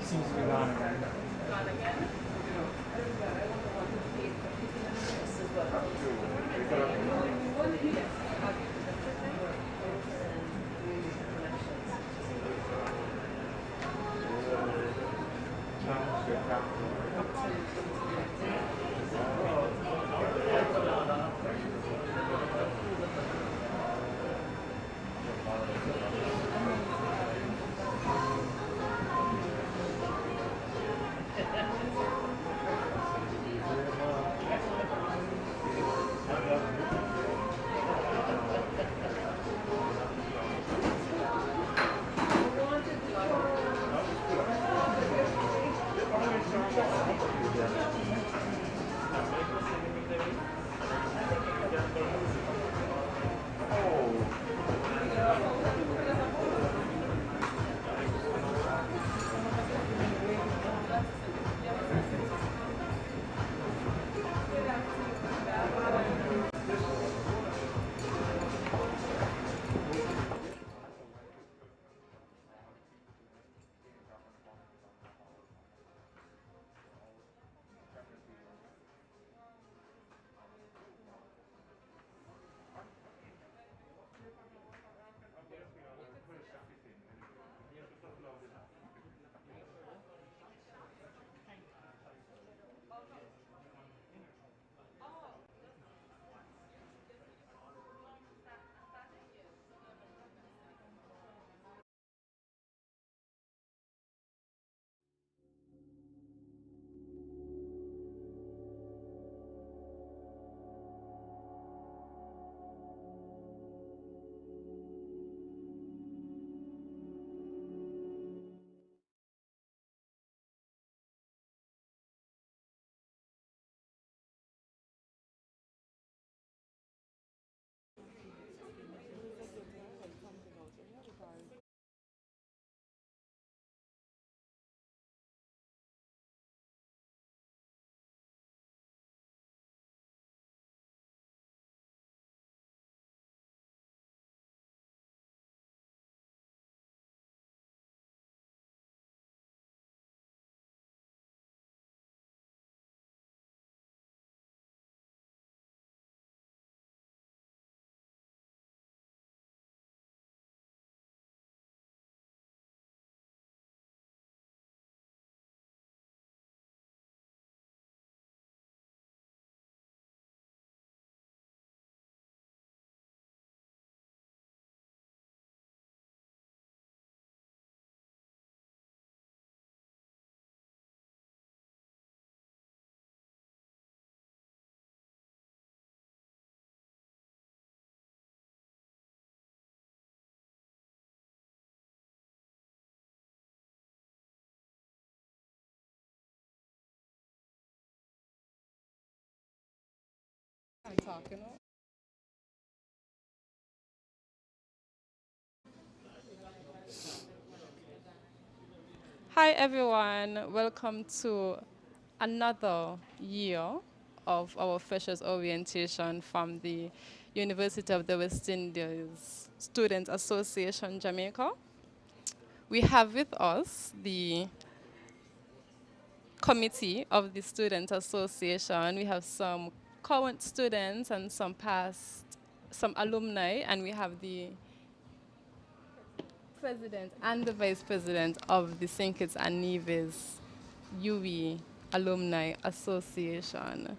Seems to be gone again. Hi everyone, welcome to another year of our Freshers Orientation from the University of the West Indies Student Association Jamaica. We have with us the committee of the Student Association. We have some current students and some past, some alumni, and we have the president and the vice president of the St. Kitts and Nevis UWI Alumni Association.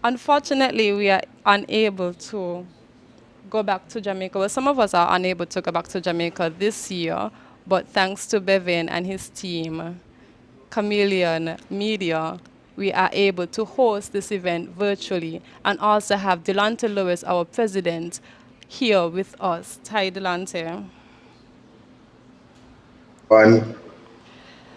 Unfortunately, we are unable to go back to Jamaica. Well, some of us are unable to go back to Jamaica this year, but thanks to Bevin and his team, Chameleon Media, we are able to host this event virtually and also have Delante Lewis, our president, here with us. Hi, Delante. One.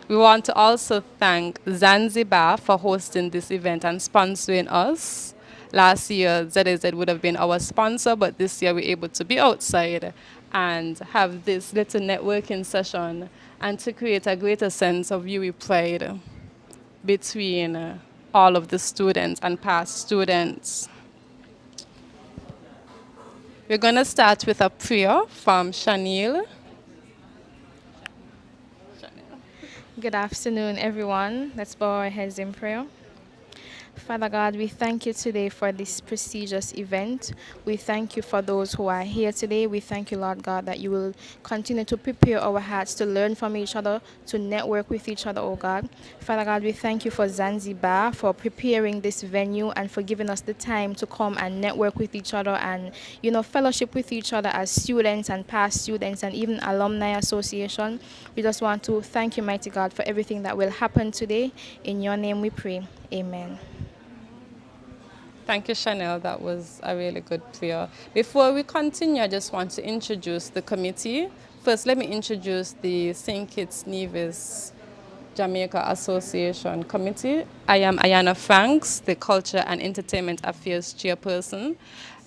We want to also thank Zanzibar for hosting this event and sponsoring us. Last year, ZAZ would have been our sponsor, but this year we're able to be outside and have this little networking session and to create a greater sense of UWI pride between all of the students and past students. We're going to start with a prayer from Shanil. Good afternoon, everyone. Let's bow our heads in prayer. Father God, we thank you today for this prestigious event. We thank you for those who are here today. We thank you, Lord God, that you will continue to prepare our hearts to learn from each other, to network with each other, oh God. Father God, we thank you for Zanzibar, for preparing this venue and for giving us the time to come and network with each other and, fellowship with each other as students and past students and even alumni association. We just want to thank you, mighty God, for everything that will happen today. In your name we pray. Amen. Thank you, Chanel. That was a really good prayer. Before we continue, I just want to introduce the committee. First, let me introduce the St. Kitts Nevis Jamaica Association Committee. I am Ayana Franks, the Culture and Entertainment Affairs Chairperson.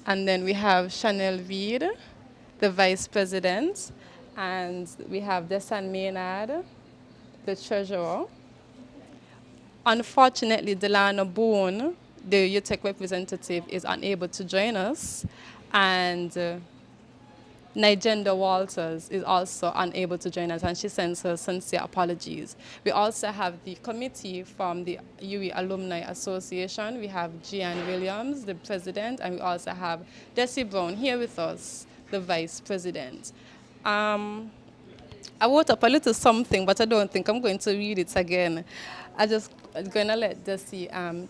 And then we have Chanel Reed, the Vice President. And we have Desan Maynard, the Treasurer. Unfortunately, Delano Boone, the UTEC representative, is unable to join us. And Nigenda Walters is also unable to join us, and she sends her sincere apologies. We also have the committee from the UE Alumni Association. We have Gian Williams, the president, and we also have Desi Brown here with us, the vice president. I wrote up a little something, but I don't think I'm going to read it again. I just going to let Desi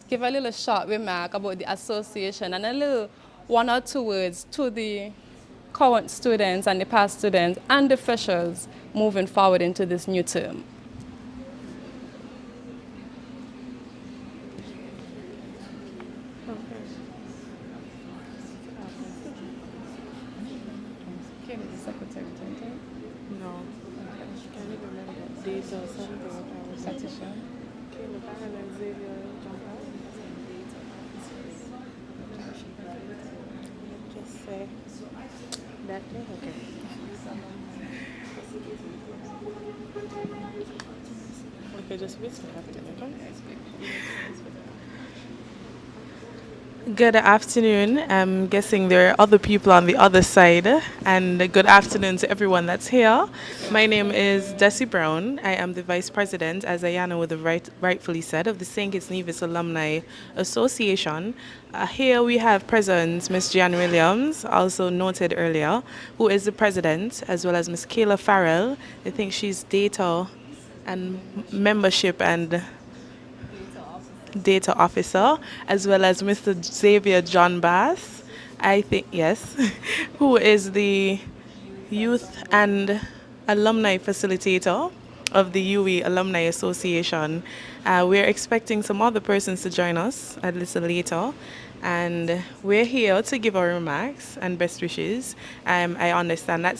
give a little short remark about the association and a little one or two words to the current students and the past students and the freshers moving forward into this new term. No, can you remember data or something? What I was okay, look, I had Xavier jump out. Just say that thing, okay. Okay, just whisper after me, okay? Good afternoon. I'm guessing there are other people on the other side. And good afternoon to everyone that's here. My name is Desi Brown. I am the Vice President, as Ayana would have rightfully said, of the St. Kitts Nevis Alumni Association. Here we have present Miss Jan Williams, also noted earlier, who is the President, as well as Miss Kayla Farrell. I think she's data and membership and data officer, as well as Mr. Xavier John Bass, I think, yes, who is the youth and alumni facilitator of the UE Alumni Association. We're expecting some other persons to join us a little later. And we're here to give our remarks and best wishes. I understand that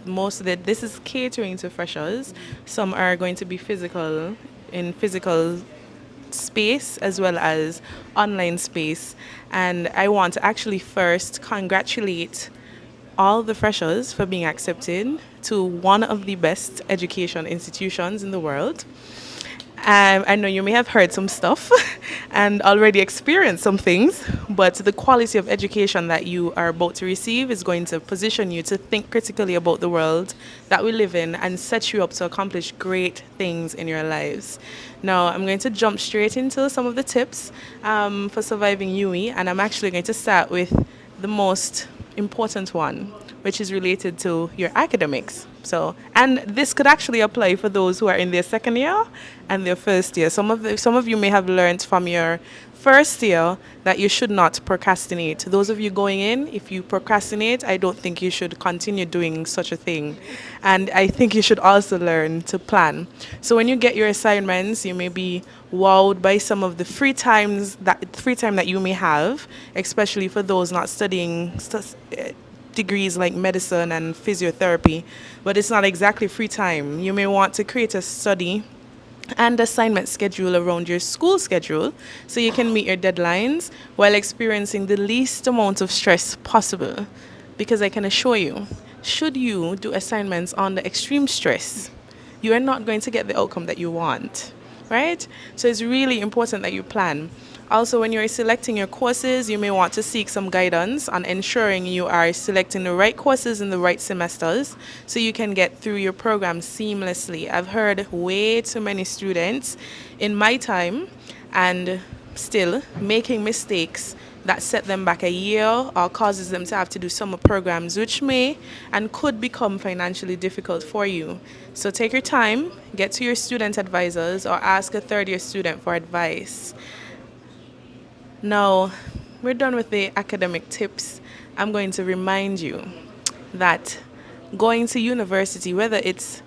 most of it, this is catering to freshers. Some are going to be in physical space as well as online space. And I want to actually first congratulate all the freshers for being accepted to one of the best education institutions in the world. I know you may have heard some stuff and already experienced some things, but the quality of education that you are about to receive is going to position you to think critically about the world that we live in and set you up to accomplish great things in your lives. Now, I'm going to jump straight into some of the tips for surviving UE, and I'm actually going to start with the most important one, which is related to your academics. So, and this could actually apply for those who are in their second year and their first year. Some of you may have learned from your first year that you should not procrastinate. Those of you going in, if you procrastinate, I don't think you should continue doing such a thing. And I think you should also learn to plan. So when you get your assignments, you may be wowed by some of the free time that you may have, especially for those not studying degrees like medicine and physiotherapy, but it's not exactly free time. You may want to create a study and assignment schedule around your school schedule so you can meet your deadlines while experiencing the least amount of stress possible. Because I can assure you, should you do assignments under extreme stress, you are not going to get the outcome that you want, right? So it's really important that you plan. Also, when you're selecting your courses, you may want to seek some guidance on ensuring you are selecting the right courses in the right semesters so you can get through your program seamlessly. I've heard way too many students in my time and still making mistakes that set them back a year or causes them to have to do summer programs, which may and could become financially difficult for you. So take your time, get to your student advisors, or ask a third year student for advice. Now, we're done with the academic tips. I'm going to remind you that going to university, whether it's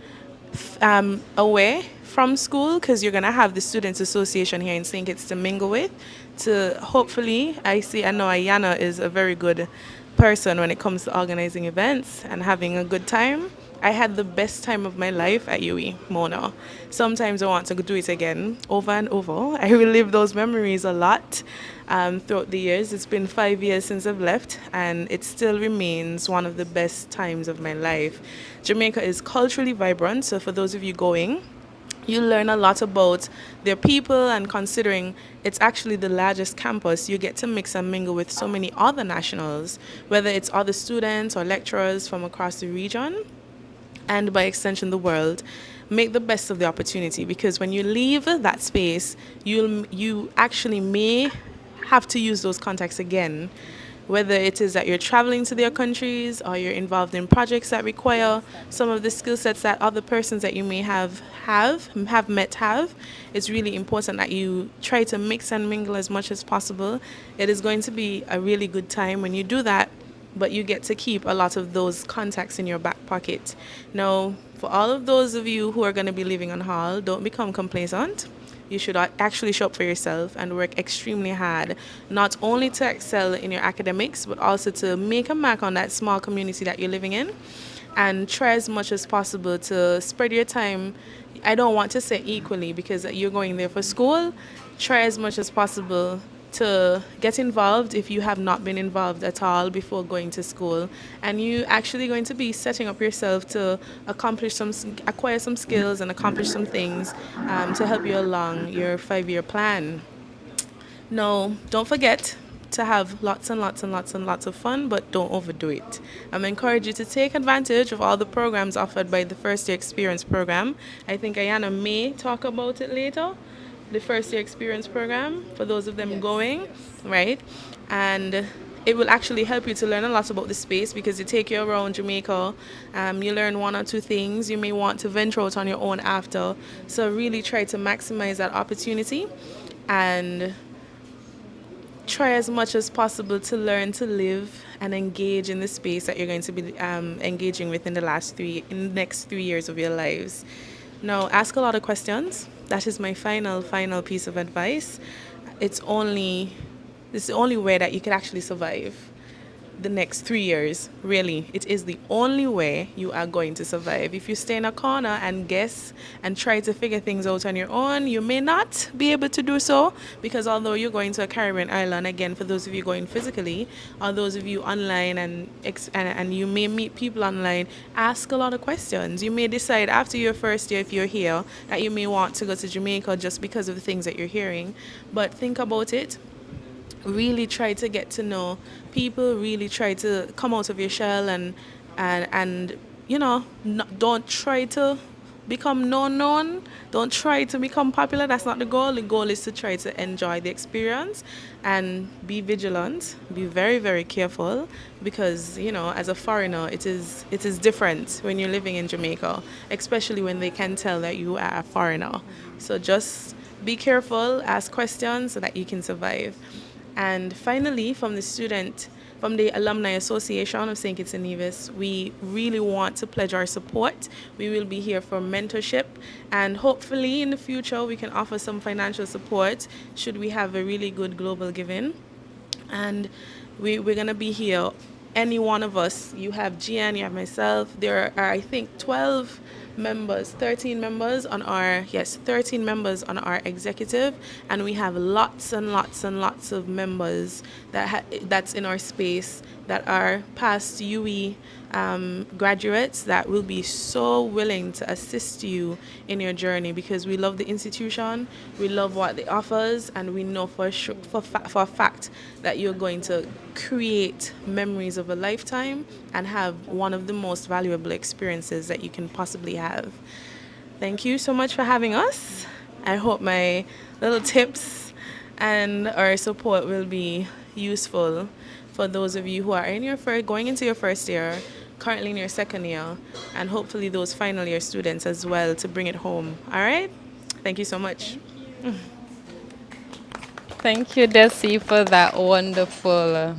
away from school, because you're going to have the Students Association here in St. Kitts to mingle with, to hopefully, I know Ayana is a very good person when it comes to organizing events and having a good time. I had the best time of my life at UE, Mona. Sometimes I want to do it again, over and over. I relive those memories a lot throughout the years. It's been 5 years since I've left, and it still remains one of the best times of my life. Jamaica is culturally vibrant, so for those of you going, you learn a lot about their people, and considering it's actually the largest campus, you get to mix and mingle with so many other nationals, whether it's other students or lecturers from across the region and by extension the world. Make the best of the opportunity, because when you leave that space, you actually may have to use those contacts again, whether it is that you're traveling to their countries or you're involved in projects that require some of the skill sets that other persons that you may have. It's really important that you try to mix and mingle as much as possible. It is going to be a really good time when you do that, but you get to keep a lot of those contacts in your back pocket. Now, for all of those of you who are going to be living on hall, don't become complacent. You should actually show up for yourself and work extremely hard, not only to excel in your academics, but also to make a mark on that small community that you're living in, and try as much as possible to spread your time. I don't want to say equally, because you're going there for school. Try as much as possible to get involved if you have not been involved at all before going to school, and you actually going to be setting up yourself to acquire some skills and accomplish some things to help you along your 5-year plan. No, don't forget to have lots and lots and lots and lots of fun, but don't overdo it. I'm encouraging you to take advantage of all the programs offered by the First Year Experience program. I think Ayana may talk about it later. The First Year Experience program, for those of them going, right? And it will actually help you to learn a lot about the space, because you take you around Jamaica, you learn 1 or 2 things. You may want to venture out on your own after. So really try to maximize that opportunity and try as much as possible to learn to live and engage in the space that you're going to be engaging with in the next 3 years of your lives. Now, ask a lot of questions. That is my final piece of advice. It's the only way that you can actually survive the next 3 years. Really, it is the only way you are going to survive. If you stay in a corner and guess and try to figure things out on your own, you may not be able to do so, because although you're going to a Caribbean island, again, for those of you going physically, or those of you online and you may meet people online, ask a lot of questions. You may decide after your first year, if you're here, that you may want to go to Jamaica just because of the things that you're hearing. But think about it. Really try to get to know people, really try to come out of your shell, and don't try to become known. Don't try to become popular. That's not the goal. The goal is to try to enjoy the experience and be vigilant, be very, very careful, because as a foreigner, it is different when you're living in Jamaica, especially when they can tell that you are a foreigner. So just be careful, ask questions so that you can survive. And finally, from the Alumni Association of St. Kitts and Nevis, we really want to pledge our support. We will be here for mentorship, and hopefully in the future we can offer some financial support should we have a really good global giving. And we're going to be here, any one of us. You have Gian, you have myself. There are, I think, 13 members on our executive, and we have lots and lots and lots of members that's in our space that are past UE graduates that will be so willing to assist you in your journey, because we love the institution, we love what it offers, and we know for a fact that you're going to create memories of a lifetime and have one of the most valuable experiences that you can possibly have. Thank you so much for having us. I hope my little tips and our support will be useful for those of you who are in your going into your first year, currently in your second year, and hopefully those final year students as well, to bring it home. All right? Thank you so much. Thank you, Desi, for that wonderful,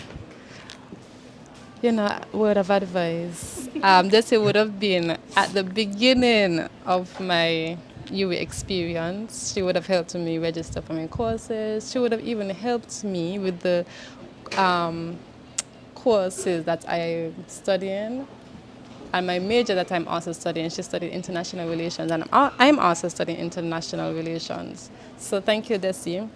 word of advice. Desi would have been at the beginning of my UE experience. She would have helped me register for my courses. She would have even helped me with the courses that I'm studying, and my major that I'm also studying. She studied international relations, and I'm also studying international relations. So thank you, Desi.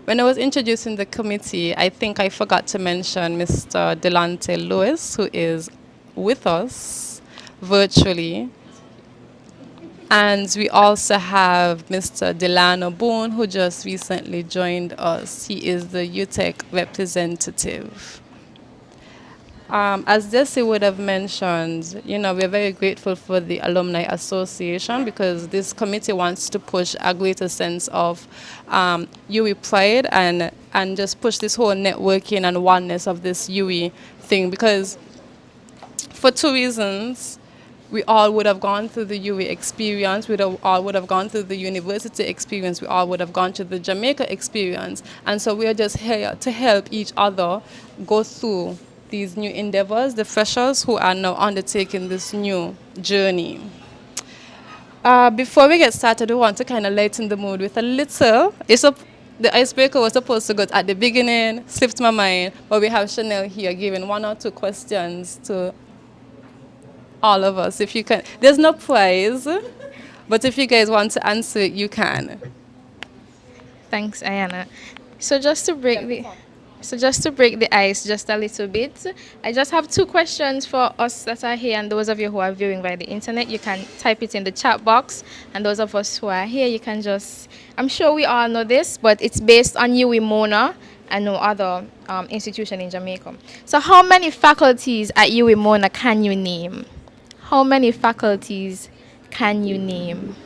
When I was introducing the committee, I think I forgot to mention Mr. Delante Lewis, who is with us virtually. And we also have Mr. Delano Boone, who just recently joined us. He is the UTEC representative. As Desi would have mentioned, we're very grateful for the Alumni Association, because this committee wants to push a greater sense of UE pride and just push this whole networking and oneness of this UE thing, because for two reasons. We all would have gone through the UE experience, all would have gone through the university experience, we all would have gone through the Jamaica experience. And so we are just here to help each other go through these new endeavors, the freshers who are now undertaking this new journey. Before we get started, we want to kind of lighten the mood with a little, the icebreaker was supposed to go at the beginning, slipped my mind, but we have Chanel here giving 1 or 2 questions to all of us. If you can, there's no prize, but if you guys want to answer it, you can. Thanks, Ayana. So just to break the ice just a little bit, I just have 2 questions for us that are here, and those of you who are viewing via the internet, you can type it in the chat box, and those of us who are here, you can just, I'm sure we all know this, but it's based on UE Mona and no other institution in Jamaica. So how many faculties at UE Mona can you name? How many faculties can you name?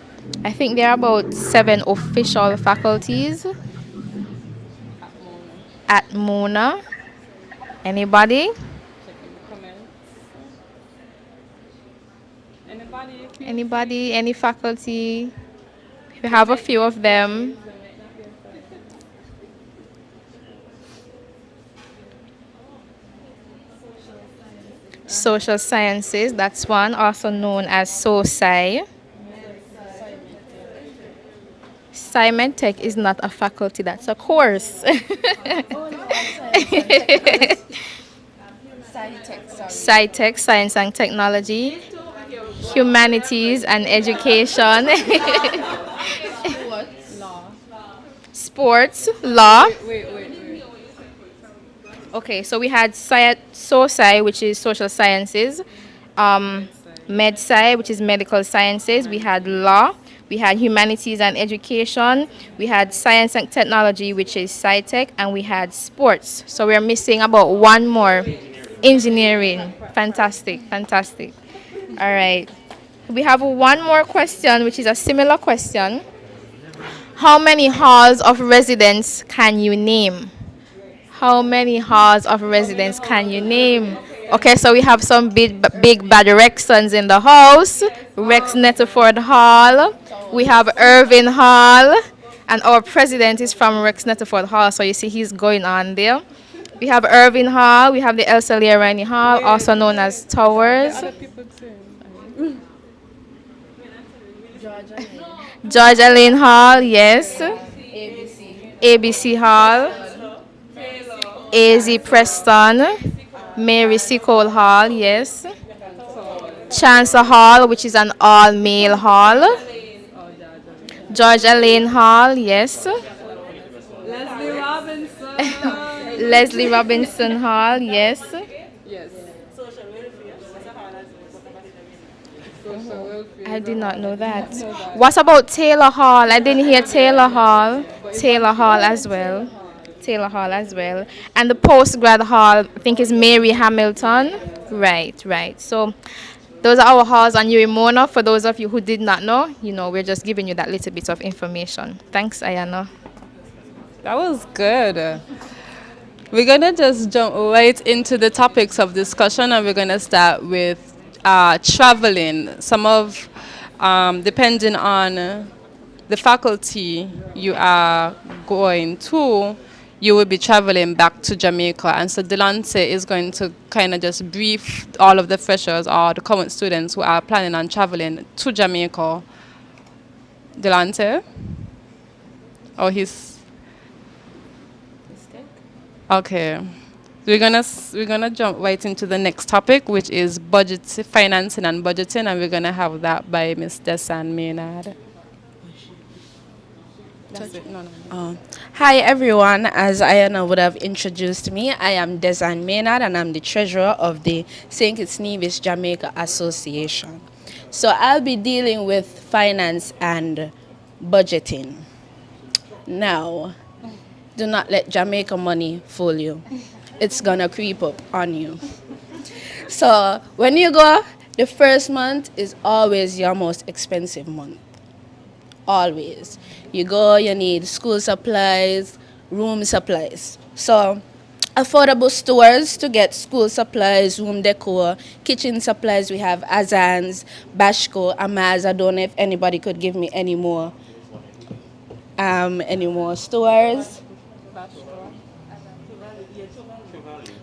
I think there are about 7 official faculties at Mona. Anybody? Anybody? Any faculty? We have a few of them. Social Sciences, that's one, also known as SOSI. SciMedTech is not a faculty, that's a course. SciTech, Science and Technology. Humanities and Education. Sports, Law. Okay, so we had SOSI, which is Social Sciences, MedSci, which is Medical Sciences, we had Law, we had Humanities and Education, we had Science and Technology, which is SciTech, and we had Sports. So we're missing about 1 more, Engineering. Fantastic, fantastic. All right. We have 1 more question, which is a similar question. How many halls of residence can you name? How many halls of residence can you name? Okay, so we have some big bad Rexons in the house. Rex Netterford Hall. We have Irving Hall. And our president is from Rex Netterford Hall, so you see he's going on there. We have Irving Hall. We have the Elsa Learani Hall, also known as Towers. Georgia Lane Hall, yes. ABC Hall. AZ Preston, Mary C. Cole Hall, yes. Chancellor Hall, which is an all-male hall. Georgia Lane Hall, yes. Leslie Robinson. Leslie Robinson Hall, yes. Yes. I did not know that. What about Taylor Hall? I didn't hear Taylor Hall. Taylor Hall as well. Taylor Hall as well. And the postgrad hall, I think, is Mary Hamilton. Right, right. So those are our halls on Urimona. For those of you who did not know, we're just giving you that little bit of information. Thanks, Ayana. That was good. We're going to just jump right into the topics of discussion, and we're going to start with traveling. Depending on the faculty you are going to, you will be traveling back to Jamaica. And so Delance is going to kind of just brief all of the freshers or the current students who are planning on traveling to Jamaica. Delance? Oh, he's... Okay. We're gonna jump right into the next topic, which is financing and budgeting, and we're gonna have that by Miss Desan Maynard. That's it. No. Hi everyone, as Ayana would have introduced me, I am Desan Maynard and I'm the treasurer of the St. Kitts Nevis Jamaica Association. So I'll be dealing with finance and budgeting. Now, do not let Jamaica money fool you. It's gonna creep up on you. So when you go, the first month is always your most expensive month. Always. You go, you need school supplies, room supplies. So affordable stores to get school supplies, room decor, kitchen supplies. We have Azan's, Bashko, Amaz. I don't know if anybody could give me any more stores.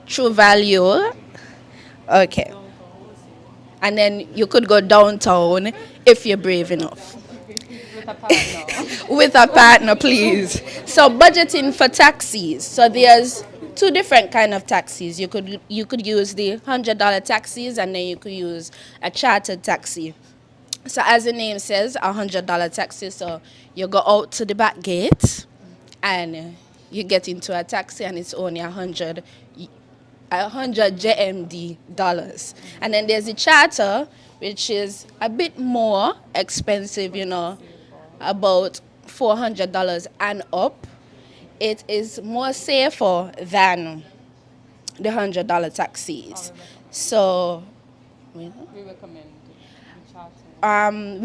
True Value. Okay. And then you could go downtown if you're brave enough. With a partner, please. So budgeting for taxis. So there's two different kind of taxis. You could use the $100 taxis, and then you could use a chartered taxi. So as the name says, $100 taxi. So you go out to the back gate, and you get into a taxi, and it's only 100 JMD dollars. And then there's the charter, which is a bit more expensive, about $400 and up. It is more safer than the $100 taxis. So we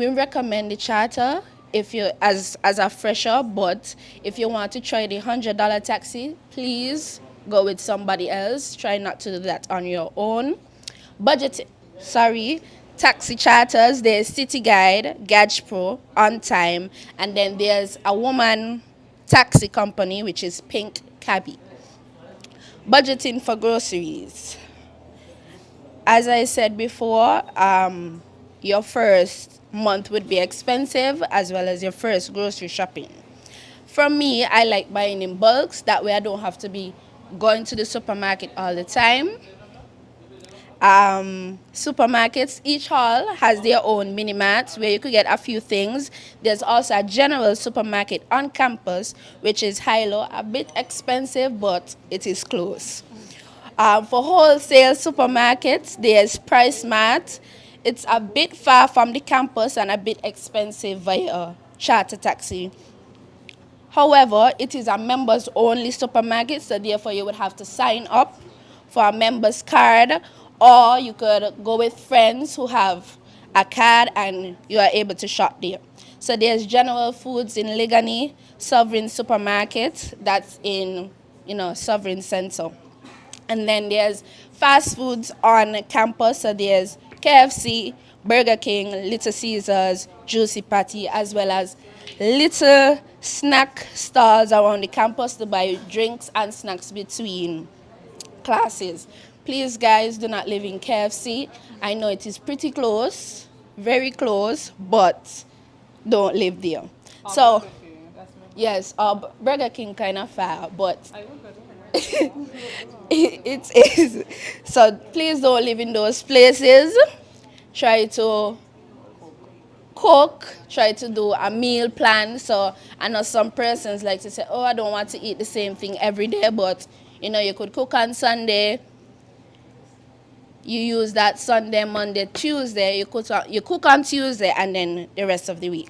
recommend the charter if you as a fresher, but if you want to try the $100 taxi, please go with somebody else. Try not to do that on your own. Taxi charters, there's City Guide, Gadge Pro, On Time, and then there's a woman taxi company, which is Pink Cabby. Budgeting for groceries. As I said before, your first month would be expensive, as well as your first grocery shopping. For me, I like buying in bulks. That way I don't have to be going to the supermarket all the time. Supermarkets, each hall has their own mini marts where you could get a few things. There's also a general supermarket on campus, which is high-low, a bit expensive, but it is close. For wholesale supermarkets, there's Price Mart. It's a bit far from the campus and a bit expensive via charter taxi. However, it is a members-only supermarket, so therefore you would have to sign up for a member's card, or you could go with friends who have a card and you are able to shop there. So there's General Foods in Ligani, Sovereign Supermarket, that's in, Sovereign Center. And then there's fast foods on campus, so there's KFC, Burger King, Little Caesars, Juicy Patty, as well as little snack stalls around the campus to buy drinks and snacks between classes. Please, guys, do not live in KFC. I know it is pretty close, very close, but don't live there. So, yes, Burger King kind of far, but it is. So please don't live in those places. Try to cook, try to do a meal plan. So I know some persons like to say, oh, I don't want to eat the same thing every day, but you could cook on Sunday, You use that Sunday, Monday, Tuesday. You cook on Tuesday, and then the rest of the week.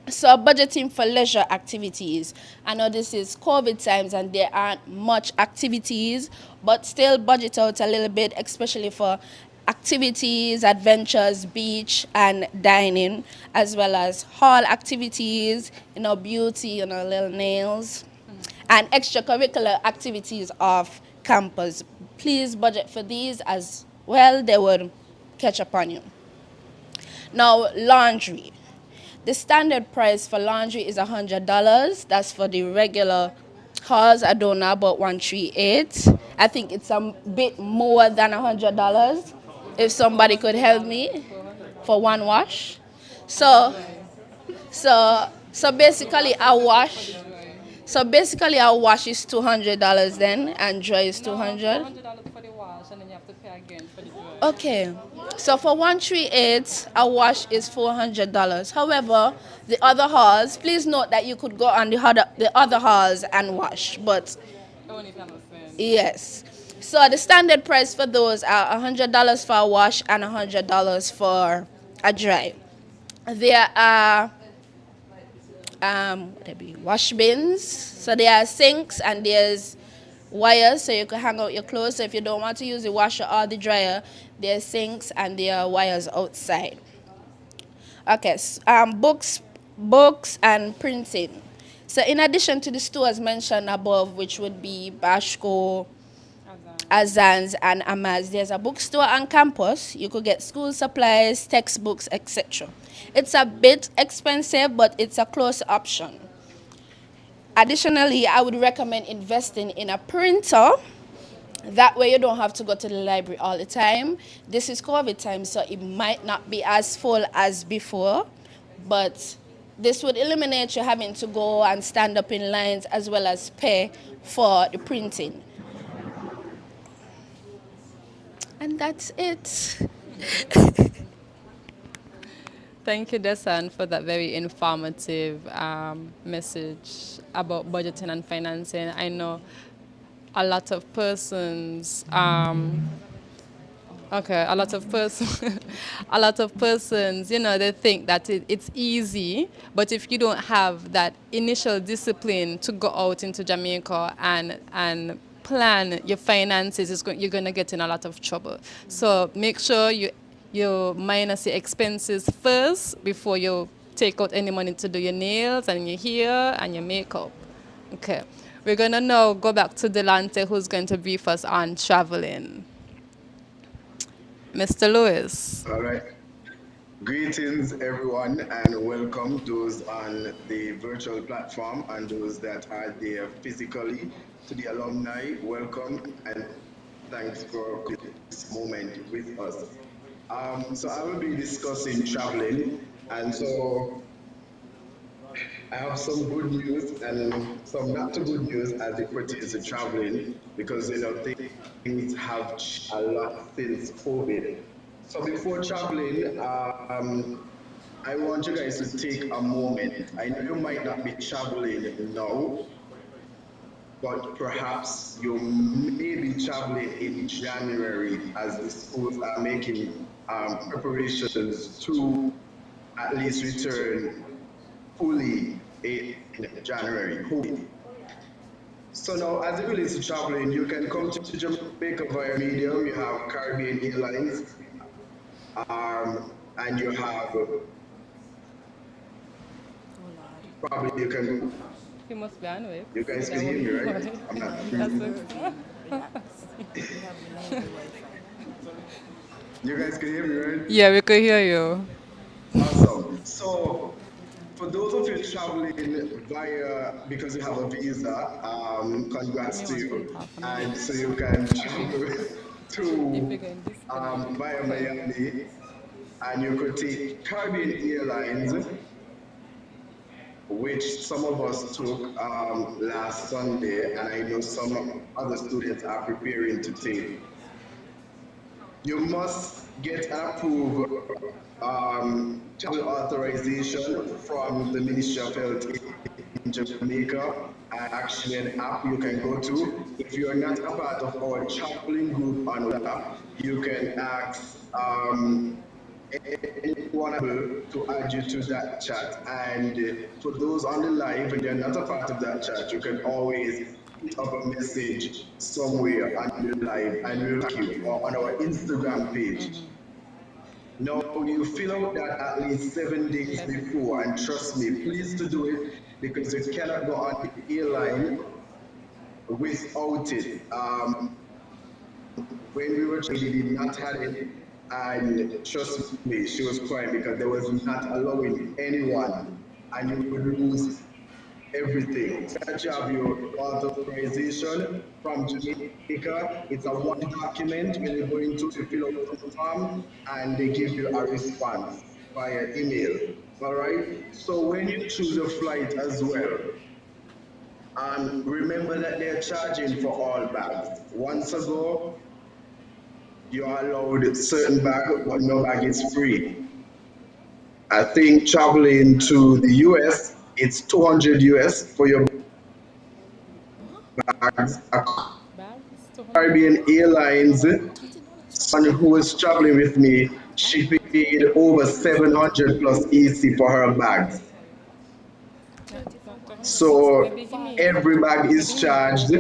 So budgeting for leisure activities. I know this is COVID times and there aren't much activities, but still budget out a little bit, especially for activities, adventures, beach and dining, as well as hall activities, beauty, little nails, and extracurricular activities of campus. Please budget for these as well. They will catch up on you. Now, laundry. The standard price for laundry is $100. That's for the regular cars. I don't know about 138. I think it's a bit more than $100. If somebody could help me for one wash. So basically a wash. So basically a wash is $200 then, and dry is 200. $100 for the wash, and then you have to pay again for the dry. Okay, so for 138, a wash is $400. However, the other halls, please note that you could go on the other halls and wash, but Only if you're not saying. yes. So the standard price for those are $100 for a wash and $100 for a dry. There are wash bins. So there are sinks and there's wires so you can hang out your clothes. So if you don't want to use the washer or the dryer, there are sinks and there are wires outside. Okay, books and printing. So in addition to the stores mentioned above, which would be Bashko, Azans and Amaz, there's a bookstore on campus. You could get school supplies, textbooks, etc. It's a bit expensive, but it's a close option. Additionally, I would recommend investing in a printer. That way you don't have to go to the library all the time. This is COVID time, so it might not be as full as before, but this would eliminate you having to go and stand up in lines as well as pay for the printing. And that's it. Thank you, Desan, for that very informative message about budgeting and financing. I know a lot of persons, a lot of persons, a lot of persons, they think that it's easy, but if you don't have that initial discipline to go out into Jamaica and plan your finances, you're going to get in a lot of trouble. So make sure you minus your expenses first before you take out any money to do your nails and your hair and your makeup. Okay. We're going to now go back to Delante, who's going to brief us on traveling. Mr. Lewis. All right. Greetings, everyone, and welcome those on the virtual platform and those that are there physically. To the alumni, welcome and thanks for this moment with us. So I will be discussing traveling, and so I have some good news and some not too good news as it pertains to traveling because things have changed a lot since COVID. So before traveling, I want you guys to take a moment. I know you might not be traveling now, but perhaps you may be traveling in January as the schools are making preparations to at least return fully in January. So now, as it relates to traveling, you can come to Jamaica via Medium. You have Caribbean Airlines, and you have probably you can. He must be on way. You guys can hear me, right? I'm not sure. You guys can hear me, right? Yeah, we could hear you. Awesome. So, for those of you traveling because you have a visa, congrats to you. And so you can travel to via Miami, and you could take Caribbean Airlines, which some of us took last Sunday, and I know some other students are preparing to take. You must get an approved travel authorization from the Ministry of Health Jamaica, and actually an app you can go to. If you're not a part of our traveling group on WhatsApp, you can ask anyone to add you to that chat. And for those on the live and you're not a part of that chat, you can always put up a message somewhere on the live and we'll tag you or on our Instagram page. Now you fill out that at least 7 days before, and trust me, please to do it because you cannot go on the airline without it. When we were she did not have it, and trust me, she was crying because they was not allowing anyone, and you would lose everything. So that you have your authorization from Jamaica. It's a one document when you're going to fill out the form and they give you a response via email. All right. So when you choose a flight as well, remember that they're charging for all bags. Once ago, you are allowed certain bag, but no bag is free. I think traveling to the US, it's 200 US for your bags. Caribbean Airlines, someone who was traveling with me, she paid over 700 plus EC for her bags. So every bag is charged.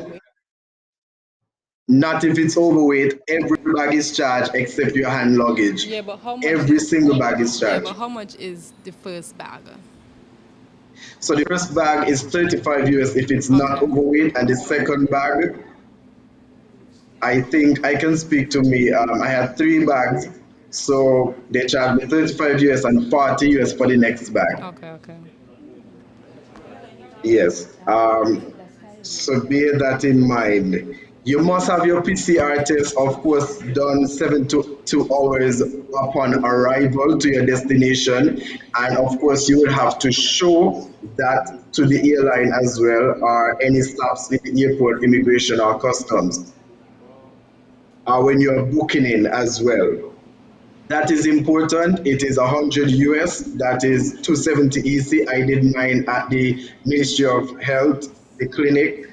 Not if it's overweight, every bag is charged except your hand luggage. Yeah, but how much Every is single bag is yeah, charged. but how much is the first bag? So the first bag is 35 US if it's not Okay. overweight, and the second bag, I think I can speak to me. I had three bags, so they charged me 35 US and 40 US for the next bag. Okay, okay. Yes. So bear that in mind. You must have your PCR test, of course, done 7 to 2 hours upon arrival to your destination. And of course, you will have to show that to the airline as well, or any stops in the airport, immigration, or customs, when you're booking in as well. That is important. It is 100 US. That is 270 EC. I did mine at the Ministry of Health, the clinic,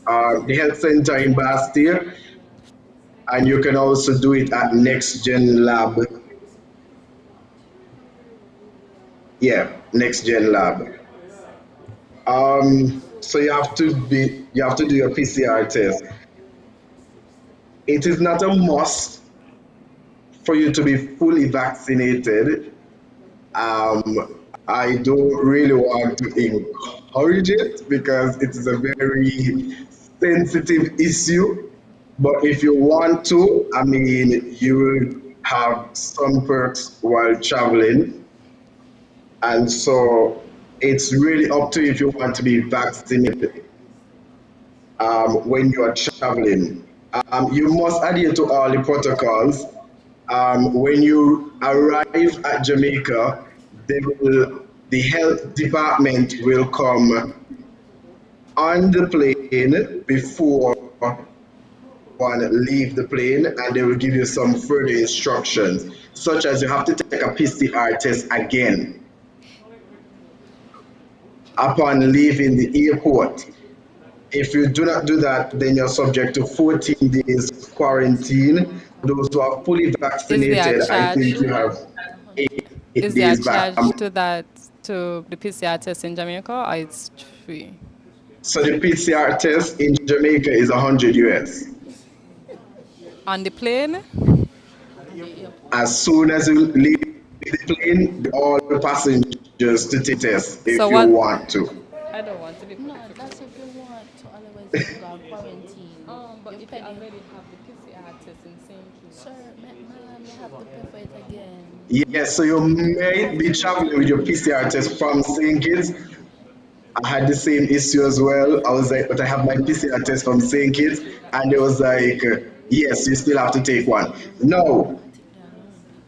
the health center in Bastille, and you can also do it at Next Gen Lab. Yeah, Next Gen Lab. So you have to do your PCR test. It is not a must for you to be fully vaccinated. I don't really want to encourage it because it is a very sensitive issue. But if you want to, I mean, you will have some perks while traveling. And so it's really up to you if you want to be vaccinated when you are traveling. You must adhere to all the protocols. When you arrive at Jamaica, the health department will come on the plane before one leave the plane, and they will give you some further instructions, such as you have to take a PCR test again upon leaving the airport. If you do not do that, then you're subject to 14 days quarantine. Those who are fully Is there a vaccinated, I think charge? you have eight Is there a days back. charge to that to the PCR test in Jamaica, or it's free? So the PCR test in Jamaica is 100 US. On the plane? As soon as you leave the plane, all the passengers to take test So if you what? want to. I don't want to be. No, that's if you want to, otherwise you have to go on quarantine. But You if you penny. already have the PCR test in St. Kitts. Sir, ma'am, you have to pay for it again. Yes, so you may be traveling with your PCR test from St. Kitts. I had the same issue as well. I was like, but I have my PCR test from St. Kitts, and it was like, yes, you still have to take one. No,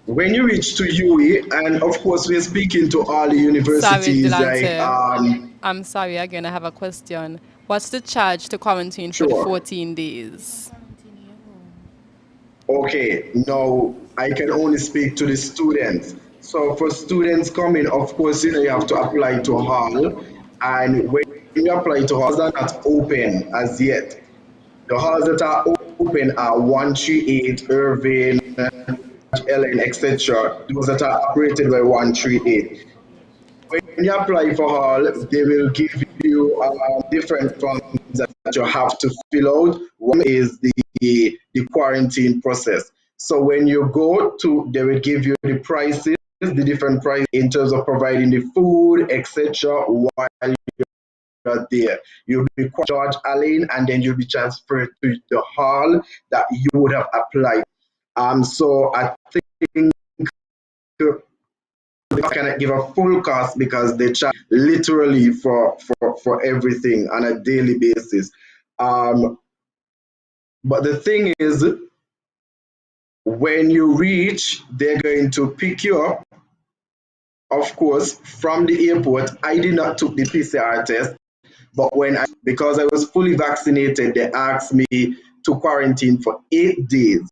when you reach to UE, and of course we're speaking to all the Sorry, universities, like Delante. I'm sorry again. I have a question. What's the charge to quarantine for the sure, 14 days? okay, now I can only speak to the students. So for students coming, of course, you have to apply to hall. And when you apply to halls that are not open as yet, the halls that are open are 138, Irving, Ellen, etc. Those that are operated by 138. When you apply for hall, they will give you different forms that you have to fill out. One is the quarantine process. So when you go to, they will give you the prices, the different prices in terms of providing the food, etc. While you're there, you'll be charged Alain, and then you'll be transferred to the hall that you would have applied. So I think they cannot give a full cost because they charge literally for everything on a daily basis. Um, but the thing is, when you reach, they're going to pick you up, of course, from the airport. I did not took the PCR test, but because I was fully vaccinated, they asked me to quarantine for 8 days.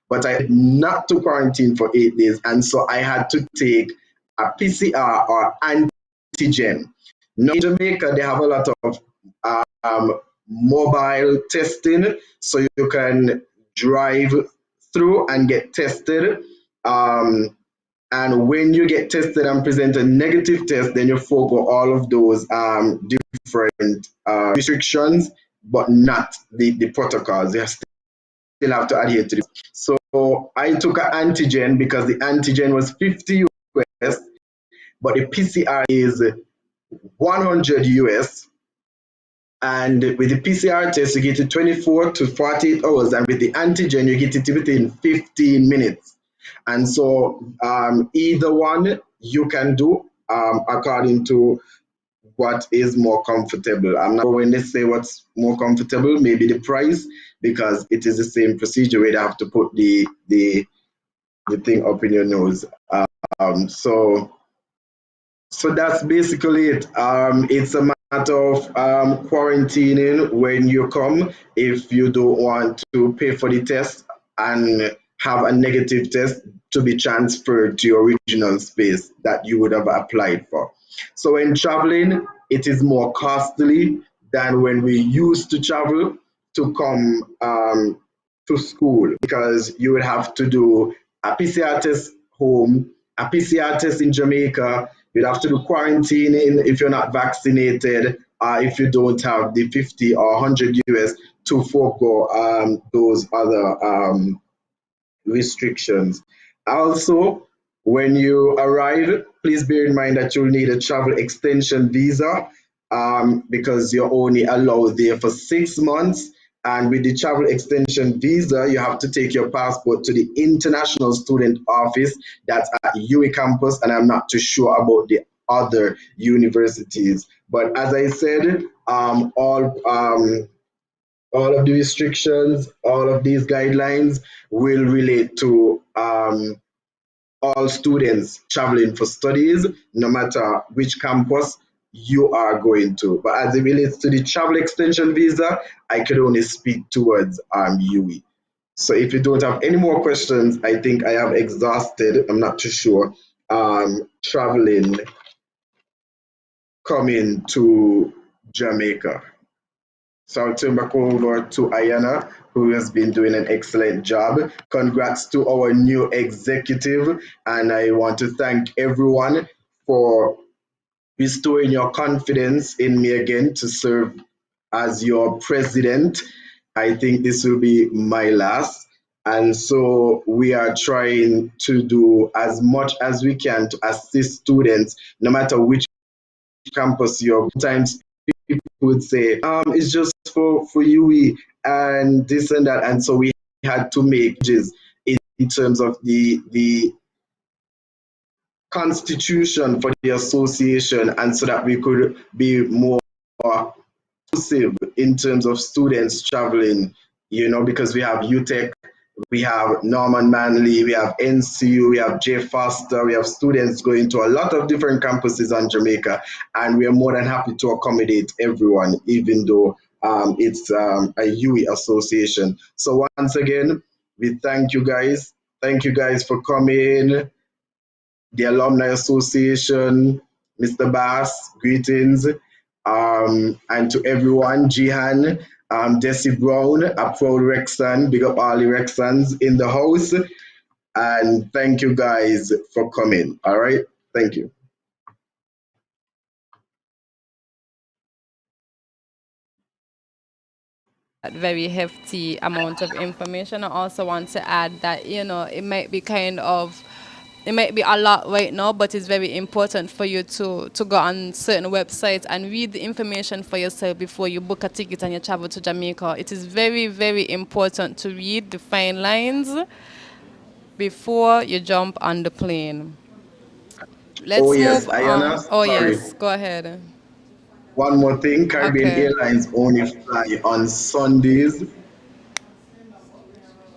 But I had not to quarantine for 8 days, and so I had to take a PCR or antigen. Now in Jamaica, they have a lot of mobile testing, so you can drive through and get tested. Um, and when you get tested and present a negative test, then you forego all of those different restrictions, but not the protocols. You still have to adhere to this. So I took an antigen because the antigen was 50 US, but the PCR is 100 US. And with the PCR test, you get it 24 to 48 hours, and with the antigen, you get it within 15 minutes. And so either one you can do according to what is more comfortable. I'm not going to say what's more comfortable, maybe the price, because it is the same procedure where they have to put the thing up in your nose. Um, so so that's basically it. It's a matter of quarantining when you come if you don't want to pay for the test and have a negative test to be transferred to your original space that you would have applied for. So when traveling, it is more costly than when we used to travel to come to school because you would have to do a PCR test home, a PCR test in Jamaica. You'd have to do quarantining if you're not vaccinated, if you don't have the 50 or 100 US to forego those other restrictions. Also, when you arrive, please bear in mind that you'll need a travel extension visa because you're only allowed there for 6 months. And with the travel extension visa, you have to take your passport to the International Student Office that's at UWI campus, and I'm not too sure about the other universities. But as I said, all of the restrictions, all of these guidelines will relate to all students traveling for studies, no matter which campus you are going to. But as it relates to the travel extension visa, I could only speak towards UWI. So if you don't have any more questions, I think I have exhausted, I'm not too sure, traveling, coming to Jamaica. So I'll turn back over to Ayana, who has been doing an excellent job. Congrats to our new executive, and I want to thank everyone for restoring your confidence in me again to serve as your president. I think this will be my last. And so we are trying to do as much as we can to assist students, no matter which campus you're. Sometimes people would say, it's just for UWI and this and that. And so we had to make changes in terms of the constitution for the association, and so that we could be more inclusive in terms of students traveling, because we have UTEC, we have Norman Manley, we have NCU, we have J Foster, we have students going to a lot of different campuses on Jamaica, and we are more than happy to accommodate everyone, even though it's a UWI association. So once again, we thank you guys. Thank you guys for coming. The Alumni Association, Mr. Bass, greetings. And to everyone, Jihan, Desi Brown, a proud Rexan, big up all the Rexans in the house. And thank you guys for coming. All right. Thank you. That very hefty amount of information. I also want to add that, it might be a lot right now, but it's very important for you to go on certain websites and read the information for yourself before you book a ticket and you travel to Jamaica. It is very, very important to read the fine lines before you jump on the plane. Oh, Let's yes, move Ayana, on. Oh, sorry. yes, go ahead. One more thing, Caribbean Okay. Airlines only fly on Sundays.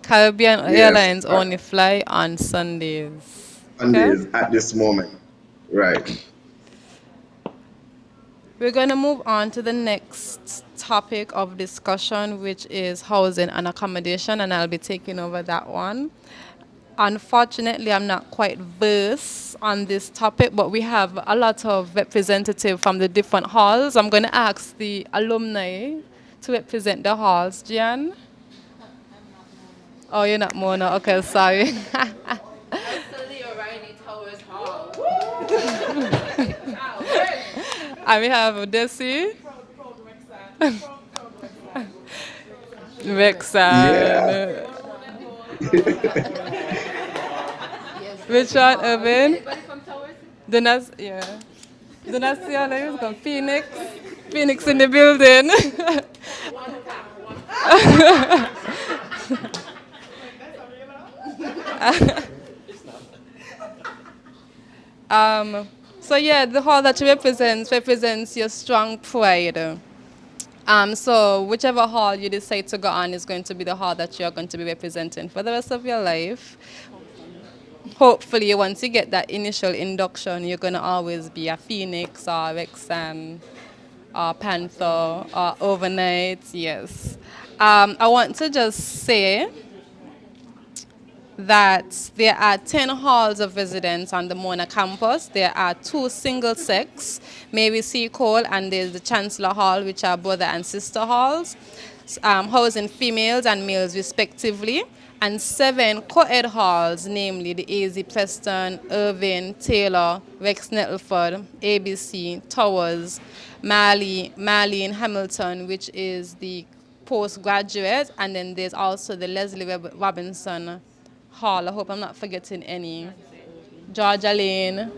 Caribbean Yes, Airlines only fly on Sundays. Okay? Sundays at this moment. Right. We're going to move on to the next topic of discussion, which is housing and accommodation, and I'll be taking over that one. Unfortunately, I'm not quite versed on this topic, but we have a lot of representatives from the different halls. I'm going to ask the alumni to represent the halls. Gian? Oh, you're not Mona. Okay, sorry. And we have Desi. Yeah. Vexan. Which one, Irvin? Yeah. Donation, let's go. Phoenix. Phoenix in the building. So yeah, the hall that you represents your strong pride. So whichever hall you decide to go on is going to be the hall that you're going to be representing for the rest of your life. Hopefully, once you get that initial induction, you're going to always be a Phoenix or Vexan or Panther or Overnight, yes. I want to just say that there are 10 halls of residence on the Mona campus. There are 2 single-sex, Mary C. Cole, and there's the Chancellor Hall, which are brother and sister halls, housing females and males respectively, and 7 co-ed halls, namely the AZ Preston, Irving, Taylor, Rex Nettleford, ABC, Towers, Marlene Hamilton, which is the postgraduate, and then there's also the Leslie Robinson Hall. I hope I'm not forgetting any. Georgia Lane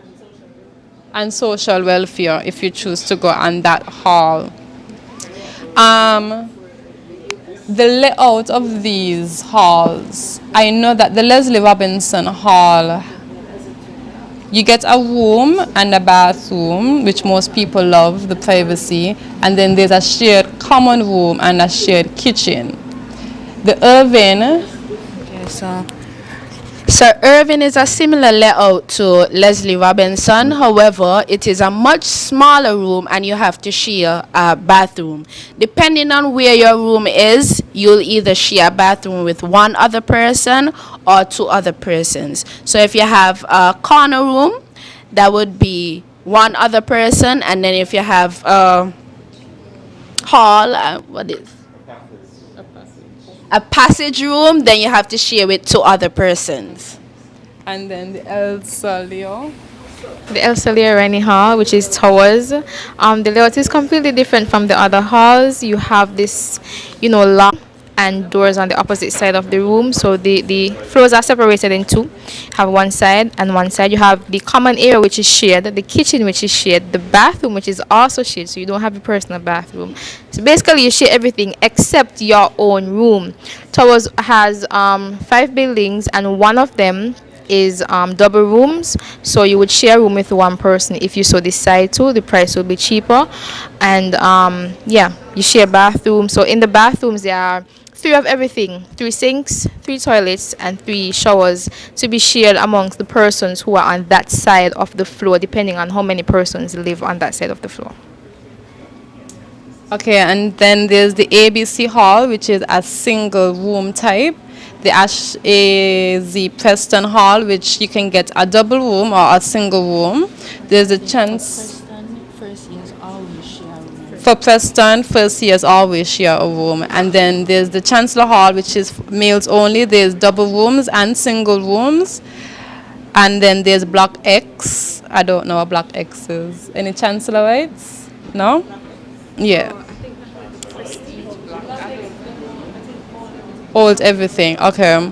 and social welfare if you choose to go on that hall. The layout of these halls, I know that the Leslie Robinson Hall, you get a room and a bathroom, which most people love, the privacy, and then there's a shared common room and a shared kitchen. The Irving, So Irving is a similar layout to Leslie Robinson. However, it is a much smaller room and you have to share a bathroom. Depending on where your room is, you'll either share a bathroom with one other person or 2 other persons. So if you have a corner room, that would be one other person, and then if you have a hall, a passage room, then you have to share with 2 other persons. and then the El Solio. The El Celia Rennie Hall, which is Towers. The layout is completely different from the other halls. You have this, lock and doors on the opposite side of the room. So the floors are separated in 2. Have one side and one side. You have the common area, which is shared, the kitchen, which is shared, the bathroom, which is also shared. So you don't have a personal bathroom. So basically, you share everything except your own room. Towers has 5 buildings, and one of them is double rooms, so you would share a room with one person. If you so decide to, the price will be cheaper. And yeah, you share bathroom. So in the bathrooms there are 3 of everything: 3 sinks, 3 toilets, and 3 showers to be shared amongst the persons who are on that side of the floor, depending on how many persons live on that side of the floor. Okay, and then there's the ABC Hall, which is a single room type. The AZ Preston Hall, which you can get a double room or a single room. There's a chance First years always share a room. For Preston, first years always share a room. And then there's the Chancellor Hall, which is males only. There's double rooms and single rooms. And then there's Block X. I don't know what Block X is. Any Chancellorites? No? Yeah. Old everything. Okay.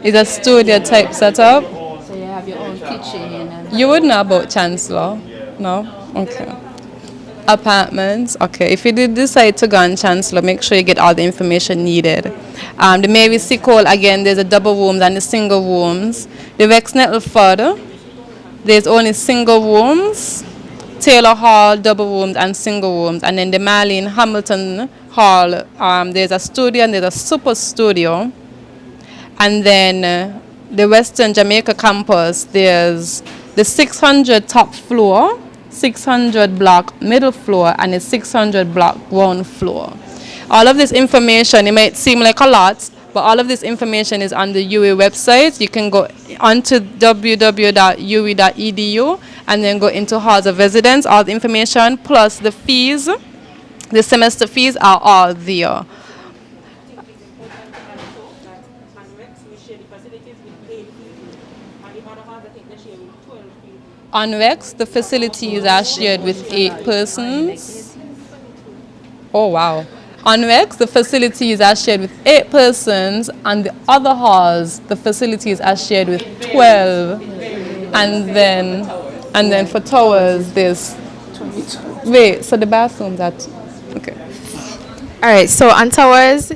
It's a studio type setup. So you have your own kitchen and You would know about Chancellor? No? Okay. Apartments. Okay. If you did decide to go on Chancellor, make sure you get all the information needed. The Mary Seacole, again, there's a double rooms and the single rooms. The Rex Nettleford, there's only single rooms. Taylor Hall, double rooms and single rooms. And then the Marlene Hamilton Hall, there's a studio and there's a super studio. And then the Western Jamaica campus, there's the 600 top floor, 600 block middle floor, and the 600 block ground floor. All of this information, it might seem like a lot, but all of this information is on the UWI website. You can go onto www.uwi.edu and then go into halls of residence. All the information plus the fees, the semester fees are all there. On Rex, the facilities are shared with 8 persons. Oh, wow. On Rex, the facilities are shared with 8 persons, and the other halls, the facilities are shared with 12. And then for towers, there's... Wait, so the bathrooms are... Okay. All right, so on towers,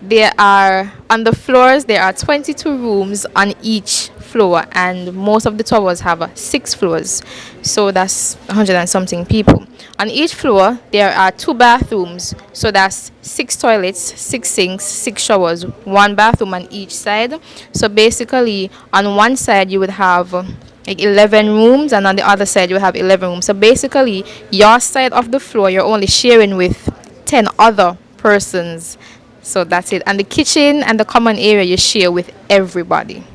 there are, on the floors, there are 22 rooms on each floor, and most of the towers have 6 floors, so that's 100 and something people. On each floor, there are 2 bathrooms, so that's 6 toilets, 6 sinks, 6 showers, 1 bathroom on each side. So basically, on one side, you would have like 11 rooms, and on the other side, you have 11 rooms. So basically, your side of the floor, you're only sharing with 10 other persons. So that's it. And the kitchen and the common area, you share with everybody.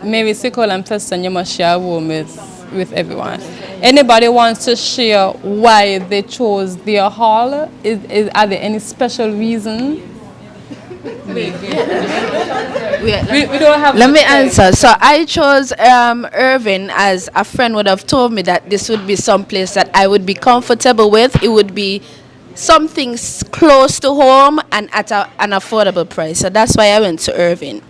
Mary Seacole and Preston, you must share a room with everyone. Anybody wants to share why they chose their hall? Are there any special reason? We don't have. let me answer. So I chose Irving, as a friend would have told me that this would be some place that I would be comfortable with. It would be something close to home and at an affordable price. So that's why I went to Irving.